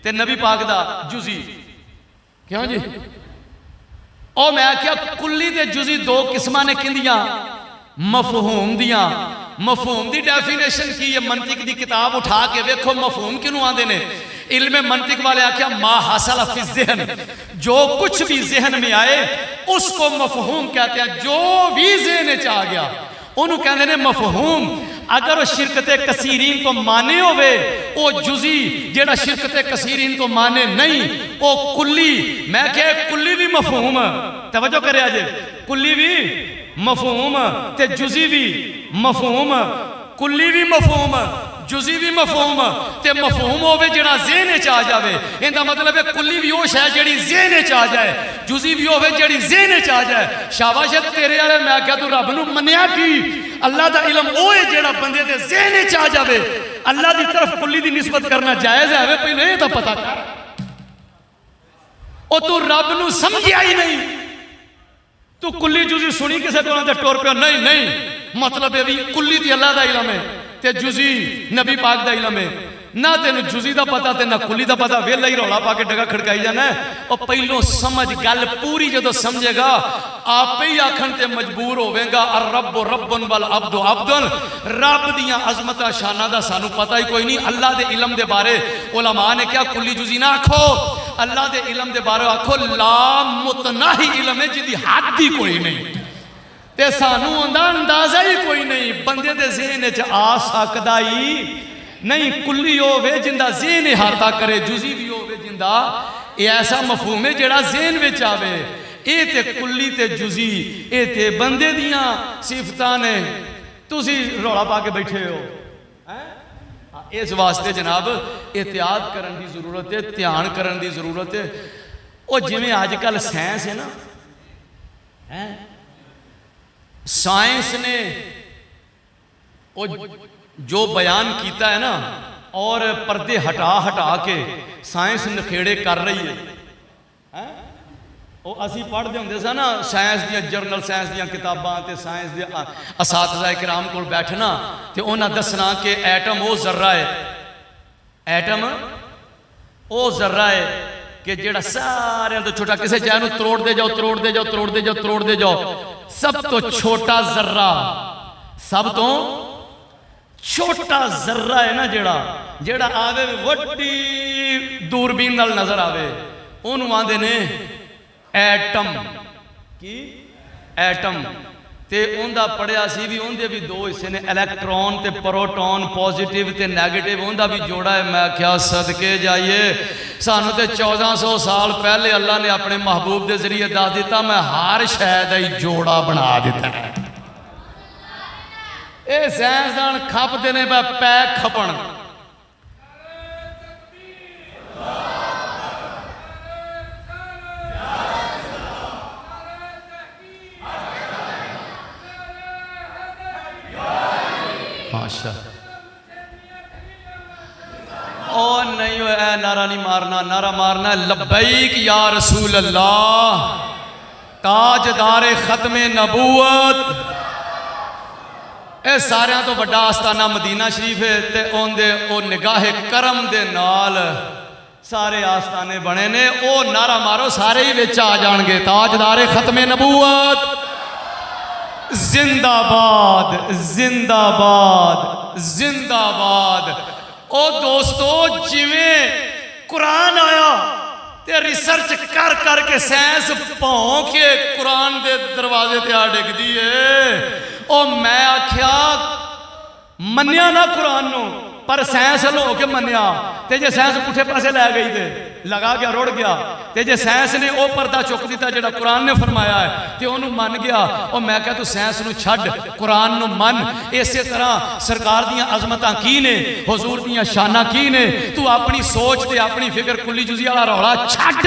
ते नबी पाक दा जुजी। क्यों जी? और मैं क्या कुल्ली ते जुजी दो किस्मां ने किंदियां? मफहूम दियां। मफहूम दी डेफिनेशन की है? मंतिक दी किताब उठा के देखो मफहूम किनू आंदे ने। इल्मे मंतिक वाले आख्या मा हासिल फी ज़हन, जो कुछ भी जहन में आए उसको मफहूम कहते हैं। जो भी ज़हन च आ गया उन्होंने कहते हैं मफहूम। अगर वो शिरकते कसीरीन तो माने होवे वो जुजी, जेड़ा शिरकते कसीरीन तो माने नहीं वो कुल्ली। मैं क्या कुल्ली भी मफहूम, तवज्जो करे अजे, कुल्ली भी मफहूम ते जुजी भी मफहूम। कुल्ली भी मफहूम, जुजी भी मफहूम। ते मफहूम होवे जेड़ा ज़हन च आ जावे, इहदा मतलब है कुल्ली भी वो शै जेड़ी ज़हन च आ जाए, जुजी भी होवे जेड़ी ज़हन च आ जाए। शाबाश तेरे वाले। मैं क्या तू रब नूं मन्निया की? अल्लाह दा इल्म वो है जेड़ा बंदे दे ज़हन च आ जावे। अल्लाह दी तरफ कुल्ली दी निस्बत करना जायज़ है? पहले ये तो पता कर। ओ तू रब नूं समझिया ही नहीं, तू कुल्ली जुजी सुनी किसी को ते टुर पिया। नहीं नहीं, मतलब ये भी कुल्ली दी अल्लाह दा इल्म है ते जुजी नबी पाक दा इल्म है। ना तेन जुजी का पता ते ना कुली का पता, वेला ही रौला पा के डगा खड़काई जाना। और पहलों समझ गल पूरी जो समझेगा आप ही आखन ते मजबूर होवेगा। अर रब रब्बुन वल अब्दु अब्दुन। रब दियां अजमत शाना दा सानू पता ही कोई नहीं। अल्लाह दे इल्म दे बारे उलमा ने क्या कुली जुजी ना आखो, अल्लाह दे इल्म दे बारे आखो ला मुतनाही इल्म है जिहदी हद ही कोई नहीं ते सानू अंदाजा ही कोई नहीं। बंदे दे ज़हन च आ सकदा ही नहीं। कुल्ली होवे जिंदा ज़हन इहाता करे, जुजी भी होवे जिंदा ये ऐसा मफहूम है जेड़ा ज़हन विच आवे। ये ते कुल्ली ते जुजी ये ते बंदे दियां सिफतां ने। तुसी रौला पा के बैठे हो। इस वास्ते जनाब एहतियात करन दी जरूरत है, ध्यान करन दी जरूरत है। और जिवें अजकल साइंस है ना, साइंस ने जो बयान किया है ना, और पर्दे हटा हटा के साइंस नखेड़े कर रही है। है ਉਹ ਅਸੀਂ ਪੜ੍ਹਦੇ ਹੁੰਦੇ ਸਾਂ ਨਾ ਸਾਇੰਸ ਦੀਆਂ ਜਰਨਲ ਸਾਇੰਸ ਦੀਆਂ ਕਿਤਾਬਾਂ ਤੇ ਸਾਇੰਸ ਦੇ ਅਸਾਤਜ਼ਾ ਇਕਰਾਮ ਕੋਲ ਬੈਠਣਾ ਤੇ ਉਹਨਾਂ ਦੱਸਣਾ ਕਿ ਐਟਮ ਉਹ ਜ਼ਰਾ ਹੈ ਐਟਮ ਉਹ ਜ਼ਰਾ ਹੈ ਕਿ ਜਿਹੜਾ ਸਾਰਿਆਂ ਤੋਂ ਛੋਟਾ ਕਿਸੇ ਚੀਜ਼ ਨੂੰ ਤੋੜਦੇ ਜਾਓ ਤੋੜਦੇ ਜਾਓ ਤੋੜਦੇ ਜਾਓ ਤੋੜਦੇ ਜਾਓ ਸਭ ਤੋਂ ਛੋਟਾ ਜ਼ਰਾ ਸਭ ਤੋਂ ਛੋਟਾ ਜ਼ਰਾ ਹੈ ਨਾ ਜਿਹੜਾ ਆਵੇ ਵੱਡੀ ਦੂਰਬੀਨ ਨਾਲ ਨਜ਼ਰ ਆਵੇ ਉਹਨੂੰ ਆਂਦੇ ਨੇ ਐਟਮ ਕੀ ਐਟਮ ਤੇ ਉਹਦਾ ਪੜਿਆ ਸੀ ਵੀ ਉਹਦੇ ਵੀ ਦੋ ਹਿੱਸੇ ਨੇ ਇਲੈਕਟ੍ਰੋਨ ਤੇ ਪ੍ਰੋਟੋਨ ਪੋਜ਼ਿਟਿਵ ਤੇ ਨੈਗੇਟਿਵ ਉਹਦਾ ਵੀ ਜੋੜਾ ਹੈ ਮੈਂ ਆਖਿਆ ਸਦਕੇ ਜਾਈਏ ਸਾਨੂੰ ਤੇ 1400 ਸਾਲ ਪਹਿਲੇ ਅੱਲਾ ਨੇ ਆਪਣੇ ਮਹਿਬੂਬ ਦੇ ਜ਼ਰੀਏ ਦੱਸ ਦਿੱਤਾ ਮੈਂ ਹਰ ਸ਼ੈ ਦਾ ਹੀ ਜੋੜਾ ਬਣਾ ਦਿੱਤਾ ਇਹ ਸਾਇੰਸਦਾਨ ਖੱਪਦੇ ਨੇ ਪੈ ਖਪਣ माशा और नहीं है नारा नहीं मारना नारा मारना लब्बैक या रसूल अल्लाह ताजदार खत्मे नबूवत ए सारियां तो बड़ा आस्थाना मदीना शरीफ है ते ओंदे ओ निगाह करम दे नाल सारे आस्थाने बने ने ओ नारा मारो सारे ही विच आ जाणगे ताजदार खत्मे नबूवत जिंदाबाद जिंदाबाद जिंदाबाद ओ दोस्तों जिवें कुरान आया ते रिसर्च कर करके साइंस भौं के कुरान दे दरवाजे ते आ डिगदी है ओ मैं आख्या मन्निया ना कुरान नूं पर साइंस हल हो के मन्निया ते जे साइंस पुठे पासे लै गई ते लगा गया रुड़ गया ते जे साइंस ने वो पर्दा चुक दिता जिहड़ा कुरान ने फरमाया है ते ओनू मन गया और मैं कहा तू साइंस नू छड्ड कुरान नू मन इस तरह सरकार दीयां अजमतां की ने हुजूर दीयां शानां की ने तू अपनी सोच ते अपनी फिक्र कुली जुजी वाला रौला छड्ड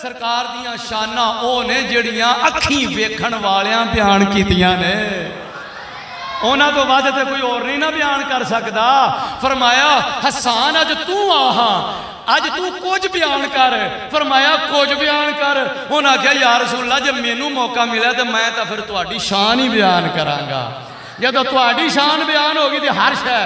सरकार दीयां शानां ओ ने जिहड़ियां अखीं वेखण वालियां बयान कीतियां ने उन्हां तो वध ते कोई और नहीं ना बयान कर सकता फरमाया हसान अज तू आ अज तू कुछ बयान कर फरमाया कुछ बयान कर उन्हें आख्या यार रसूलल्लाह जब मैनू मौका मिला तो मैं तो फिर तुहाडी शान ही बयान करांगा जदों तुहाडी शान बयान होगी तो हर शै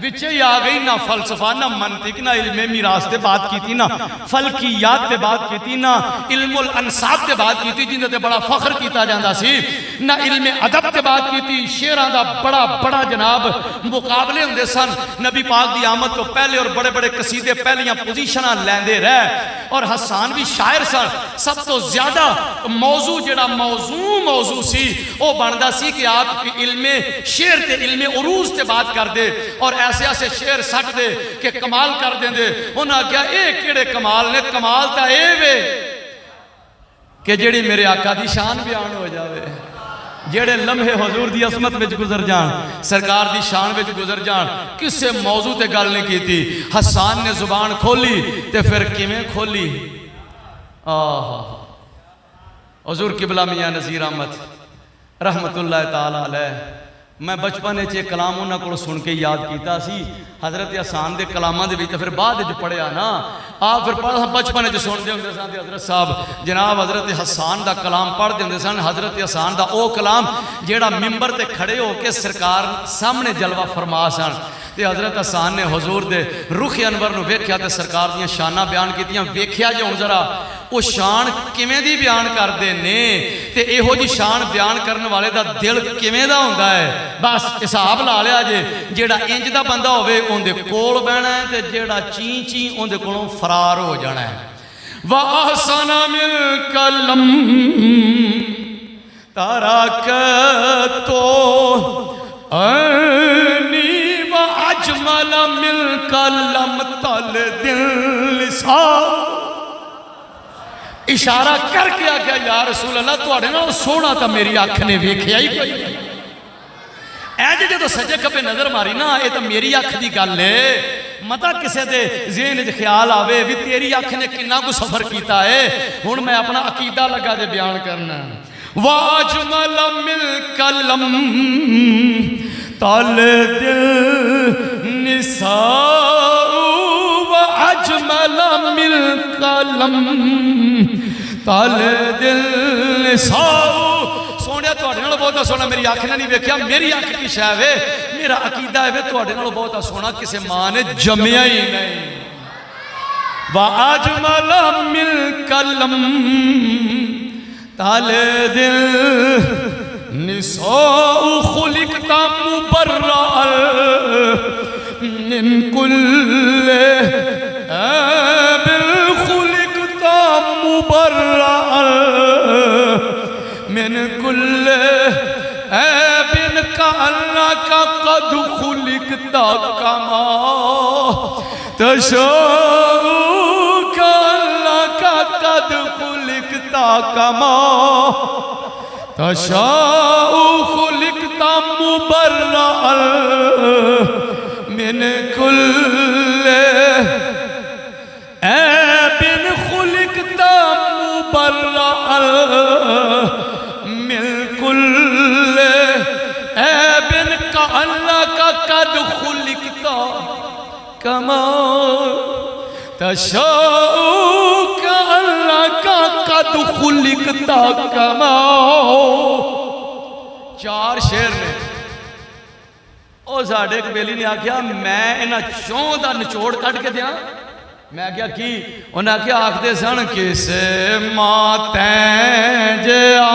विचे ही आ गई ना फलसफा ना मंतिक ना इल्मे मिरास ते बात की ना फलकियात ते बात की ना इल्मुल अंसाब ते बात की जिन्हें ते बड़ा फख्र किया जाता सी ना इल्मे अदब ते बात की शेरां दा बड़ा बड़ा जनाब मुकाबले होंदे सन नबी पाक दी आमद तो पहले और बड़े बड़े कसीदे पहलियां पोजीशनां लैंदे रह और हसान भी शायर सन सब तो ज्यादा मौजू जिहड़ा मौजू सी वो बनदा सी कि आप इल्मे शेर ते इल्मे उरूज ते बात कर दे और ऐसे ऐसे शेर सट दे कि कमाल कर देंदे उन्हें आख्या ये किहड़े कमाल ने कमाल तो ये वे कि जिहड़ी मेरे आका दी शान बयान हो जाए जेड़े लम्हे हजूर दी असमत विच गुजर जान सरकार दी शान विच गुजर जान किसे मौजू ते गल नहीं की हसान ने जुबान खोली ते फिर किवें खोली हजूर किबला मियां नज़ीर अहमद रहमतुल्लाह ताला अलैह मैं बचपन च कलाम उन्होंने को सुन के याद किया हज़रत हसान के कलामां दे विच फिर बाद पढ़िया ना आप फिर बचपन च सुनते होंगे सन हज़रत साहब जनाब हज़रत हसान का कलाम पढ़ते होंगे सन हज़रत हसान का वो कलाम जेड़ा मिंबर ते खड़े होकर सरकार सामने जलवा फरमा सन ते हज़रत हसान ने हजूर दे रुख अनवर नूं वेख्या ते सरकार दीयां शानां बयान कीतियां वेख्या जे हुण जरा वो शान किवें दी बयान करते ने ते इहो जी शान बयान करने वाले दा दिल किवें दा हुंदा है बस हिसाब ला लिया जे जेड़ा इंज दा बंदा होवे उहदे कोल बहना है ते जेड़ा ची ची उहदे कोलों फरार हो जाना है वा अहसना मिल कलम तारक तो अनी व अजमल मिल कलम तल दिल सा इशारा करके आ गया यार रसूल अल्लाह तुहाडे नाल सोहना तो मेरी अख ने वेख्या ही कोई ऐज जो सज्जे खब्बे नज़र मारी ना ये तो मेरी अख की गल है मता किसी के ज़हन च ख्याल आवे भी तेरी अख ने किन्ना कुछ सफर किया है हुण मैं अपना अकीदा लगा जे बयान करना वाजमल मिल कलम तल दिल निसा अजमल मिल कलम ताले दिल साऊ सोने तुहाडे नालों बहुत सोना मेरी अख ने नहीं वेख्या मेरी अख की शै वे मेरा अकीदा है वे तुहाडे नालों बहुत सोना किसी मां ने जम्मिया ही नहीं वा अजमल मिल कलम ताले दिल निसो खुलिकता मुबर्रअ मिन कुल्ले ऐबिल खुलिकता मुबर्रअ मिन कुल्ले ऐबिन का अल्लाह का कद खुलिकता कमा तशाऊ का अल्लाह का कद खुलिकता कमा तशाऊ खुलिकता मुबर्रअ मिन कुल्ले ऐबिन खुलिकता मुबर्रअ मिन कुल्ले ऐबिन का अल्लाह का कद खुलिकता कमा तशाऊ का अल्लाह का कद खुलिकता कमा चार शेर ने ਉਹ ਸਾਡੇ ਕਬੇਲੀ ने आख्या मैं इन्हां चौं दा निचोड़ कट के दियां मैं आख्या की उन्हें आख्या आखते सन किसे मातैं जिया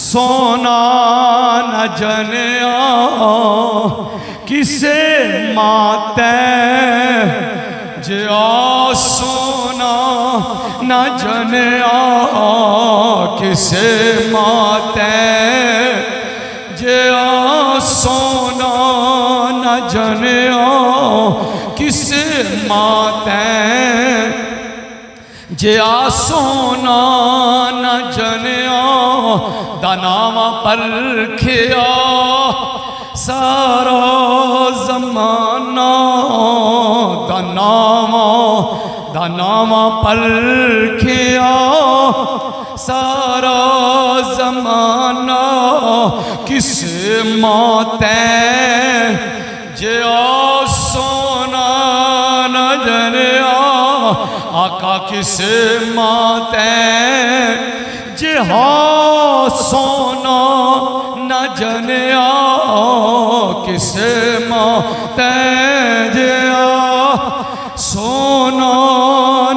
सोना न जनिया किसे मातैं जिया सोना न जनिया किसे मातैं जिया सोना न जनिया किसे मातैं जिया सोना न जनिया दनावा परखिया सारा जमाना दनावा परखिया सारा जमाना किसे मातैं जिया सोना न जनिया आका किसे मातैं जिहा सोना न जनिया किसे मातैं जिया सोना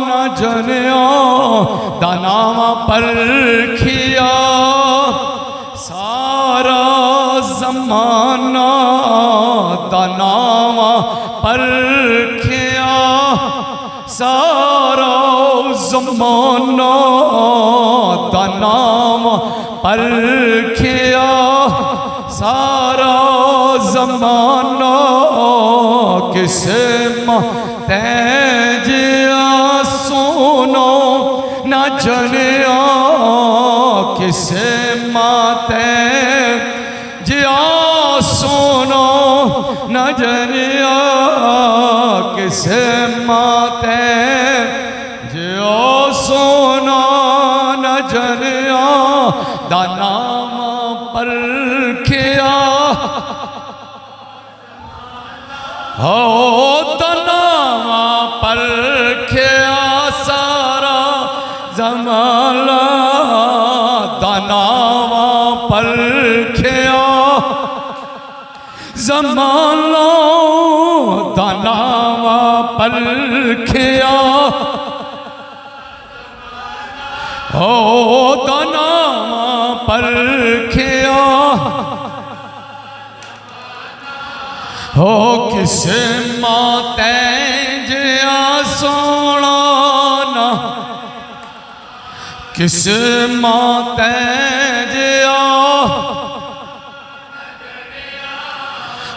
न जनिया दनावा परखिया सारा जमाना दनावा परखिया सारा जमाना दनावा परखिया सारा जमाना किसे मातैं जिया सोना न जनिया किसे मातैं जिया सोना न जनिया किसे मातैं जिया सोना न जनिया दनावा परखिया हो दनावा परखिया सारा जमाना दनावा परखिया जमाना दनावा परखिया हो दनावा परखिया हो किसे मातैं जिया सोना ना किसे मातैं जिया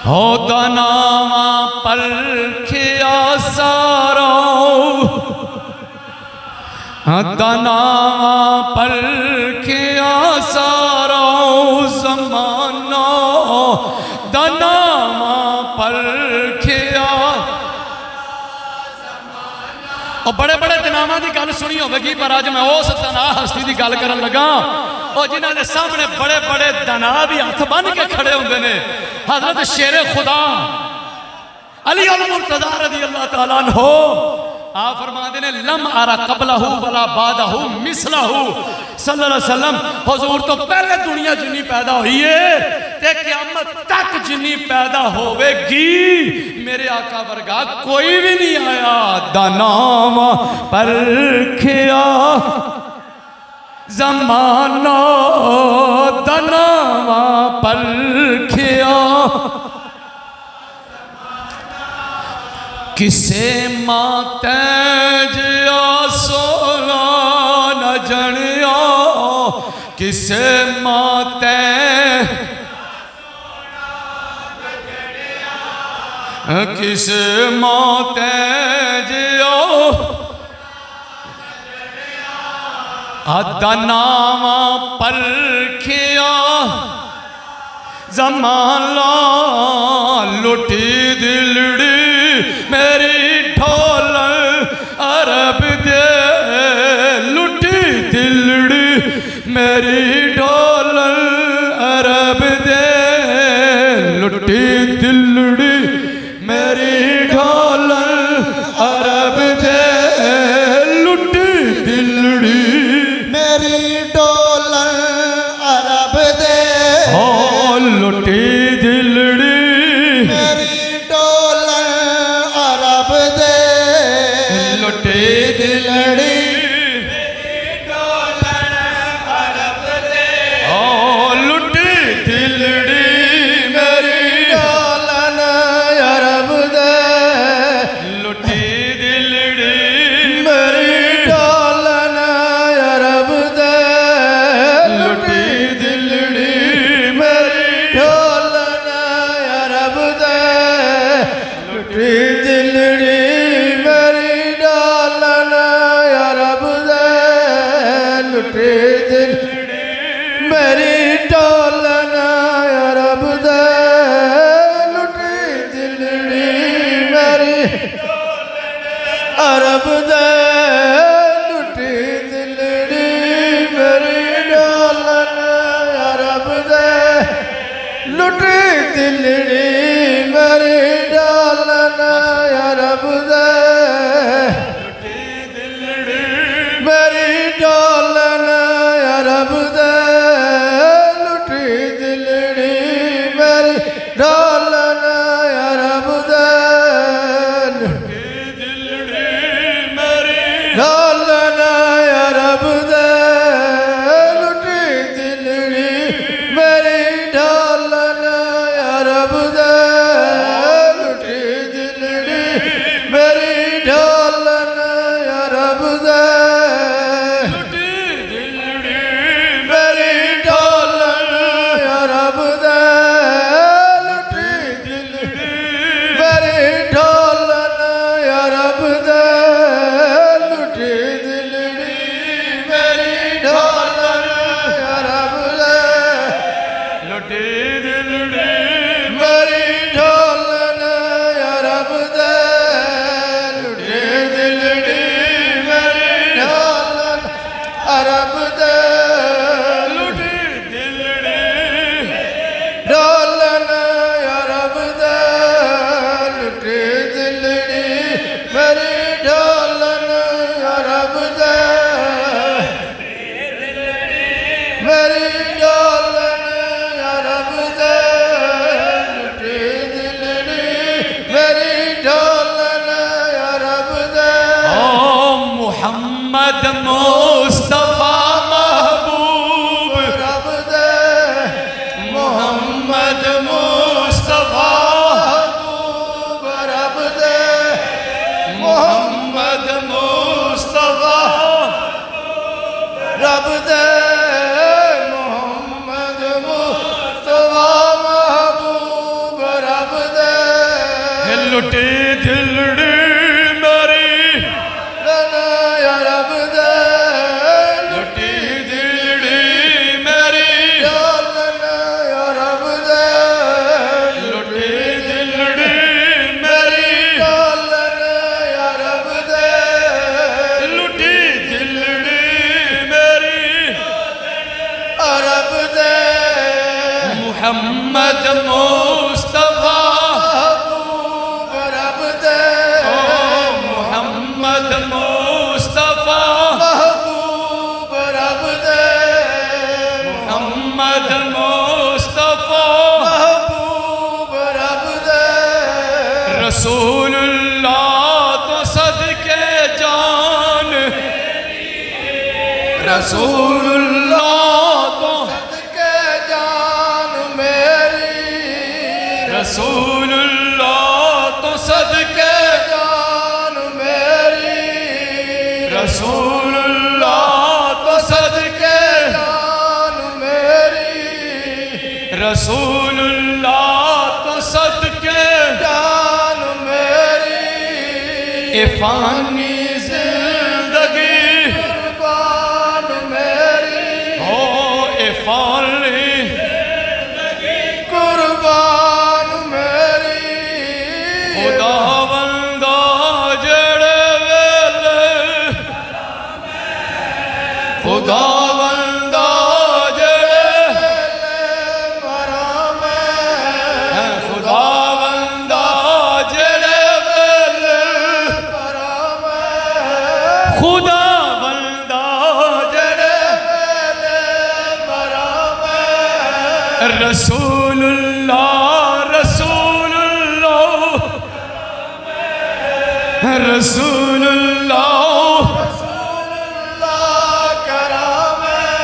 हो दनावा परखिया सारा दनावा परखिया सारा जमाना दनावा परखिया और बड़े बड़े दनावां की गल सुनी होगी पर अज मैं उस तना हस्ती की गल करन लगा और जिन्हां दे सामने बड़े बड़े दना भी हथ बन के खड़े होंदे ने हजरत शेरे खुदा अली अल मुर्तज़ा रज़ी अल्लाह तआला अन्हु आप फरमाते ने लम आरा कबलहू वला बादहू मिसलहू सल्लल्लाहु अलैहि वसल्लम हुजूर तो पहले दुनिया जिन्नी पैदा हुई है ते क़यामत तक जिन्नी पैदा होवेगी मेरे आका वर्गा कोई भी नहीं आया। दानाम परखिया ज़माना दानाम परखिया किसे माते जिया सोना न जनिया किसे माते किसे माते जिया अदा नामा परखिया ज़माना लुटी दिलड़ी मेरी ढोल अरब दे लुटी दिलड़ी मेरी ढोल अरब दे लुटी दिलड़ी मेरी ढोल अरब दे लुटी दिलड़ी मेरी ढोल अरब दे हो लुटी दिलड़ी मेरी ढोल अरब दे लुटी दिलड़ी ओ लुटी दिलड़ी मेरी ढोलन अरब दे लुटी दिलड़ी मेरी ढोलन अरब दे लुटी दिलड़ी मेरी ढोलन अरब दे लुटी दिलड़ी मेरी ढोलन अरब दे लुटी दिलड़ी मेरी ढोलन अरब दे लुटी दिलड़ी मेरी अरब दे लुटी दिलड़ी मेरी ढोलन अरब दे लुटी दिलड़ी मेरी ढोलन अरब दे मेरी ढोलन अरब दे लुटी दिलड़ी मेरी ढोलन अरब दे ढोलन अरब दे लुटी दिलड़ी मेरी ढोलन अरब दे लुटी दिलड़ी मेरी ढोलन अरब दे मेरी ढोलन अरब दे लुटी दिलड़ी मेरी ढोलन अरब दे लुटी दिलड़ी मेरी ढोलन अरब दे लुटी दिलड़ी मेरी ढोलन अरब दे लुटी दिलड़ी मेरी ढोलन अरब दे लुटी दिलड़ी ढोलन अरब दे लुटी दिलड़ी मेरी ढोलन अरब दे मेरी ढोलन अरब दे लुटी दिलड़ी मेरी ढोलन अरब दे ओ मोहम्मद मुस्तफा महबूब रब दे मोहम्मद मुस्तफा महबूब रब दे मोहम्मद मुस्तफा रब दे मोहम्मद मुस्तफा महबूब रब दे लुटी दिलड़ी मेरी रब दे लुटी दिलड़ी मेरी ढोलन रब दे लुटी दिलड़ी मेरी ढोलन रब दे लुटी दिलड़ी मेरी अरब दे मोहम्मद मुस्तफा महबूब रब दे ओ मोहम्मद रसूलुल्लाह तो सदके जान मेरी रसूलुल्लाह तो सदके जान मेरी रसूलुल्लाह तो सदके जान मेरी रसूलुल्लाह तो सदके जान मेरी इफानी जिंदगी कुर्बान मेरी हो इफानी कुर्बान मेरी खुदा बंदा जड़े वेले खुदा बंदा जड़े मरा मैं खुदा बंदा जड़े वेले मरा मैं खुदा बंदा जड़े मरा मैं रसूलुल्लाह रसूलुल्लाह रसूलुल्लाह अल्लाह करा मैं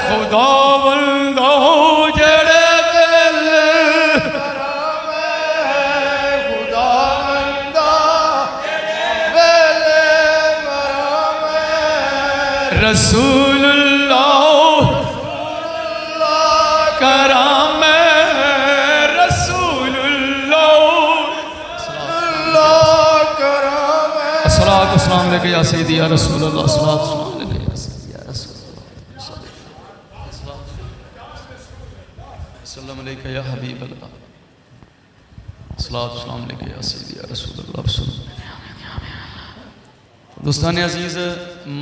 खुदा बंदा जड़े वेले मरा मैं खुदा बंदा वेले मरा मैं रसूलुल्लाह अल्लाह कराम रसूलुल्लाह अल्लाह करा मैं अस्सलातु वस्सलाम अलैका या सय्यदी या रसूलल्लाह अस्सलातु वस्सलाम अलैका या सय्यदी या रसूलल्लाह अस्सलामु अलैका या हबीबल्लाह अस्सलातु वस्सलाम अलैका या सय्यदी या रसूलल्लाह दोस्तान अजीज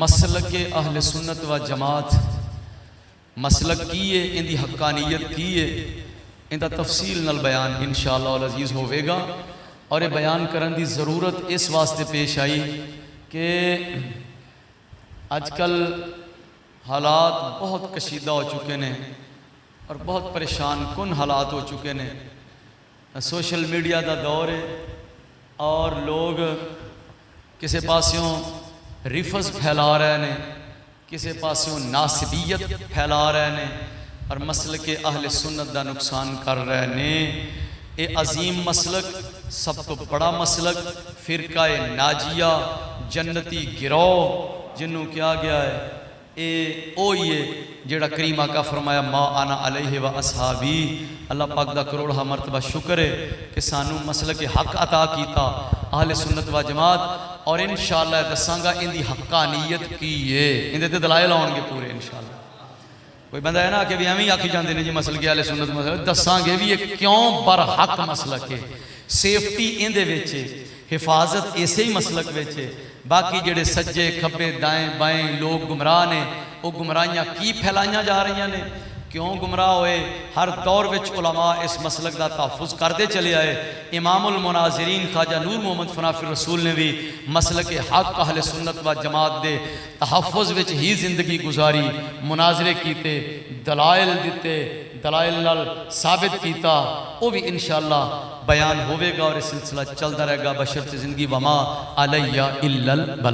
मसलक के अहले सुन्नत व जमात मसलक की है इंदी हक्कानियत की है इंदा तफसील नाल बयान इंशाअल्लाह अजीज होवेगा और ये बयान करने की ज़रूरत इस वास्ते पेश आई कि अजकल हालात बहुत कशीदा हो चुके हैं और बहुत परेशान कुन हालात हो चुके हैं। सोशल मीडिया का दौर है और लोग किसी पास्यों रिफज फैला रहे हैं, किसी पास्यों नासिबियत फैला रहे हैं और मसलक के अहले सुन्नत का नुकसान कर रहे हैं। ये अजीम मसलक सब तो बड़ा मसलक फिरका नाजिया जन्नती गिरोह जिन्हों कहा गया है ये ओ ही है जेड़ा करीमा का फरमाया मा आना अलैहि व असहाबी। अल्लाह पाक दा करोड़ा मरतबा शुक्र है कि सानू मसलक हक अता किया अहले सुन्नत व जमात और इंशाअल्लाह दसांगा इनकी हक्कानियत की है इहदे ते दलाइल आउणगे पूरे इंशाअल्लाह। कोई बंदा है ना कि भी एवं ही आखी जाते हैं जी मसल के आले सुन्नत मसल दसांगे भी ये क्यों बरहक मसलक है। सेफ्टी इहदे विच है, हिफाजत इसे ही मसलक विच है। बाकी जेडे सज्जे खब्बे दाएं बाएं लोग गुमराह ने वो गुमराहियां की फैलाइया जा रही ने क्यों गुमराह होए। हर दौर विच उलमा इस मसलक का तहफ़ुज़ करते चले आए। इमामुल मुनाज़िरीन ख्वाजा नूर मोहम्मद फनाफिर रसूल ने भी मसलक हक अहले सुन्नत व जमात दे तहफ़ुज़ विच ही जिंदगी गुजारी, मुनाजरे कीते, दलाइल दिते, दलाइल नाल साबित किया। वो भी इंशाअल्लाह बयान होवेगा और यह सिलसिला चलता रहेगा बशर्ते ज़िंदगी वमा अलैया इल्लल बल।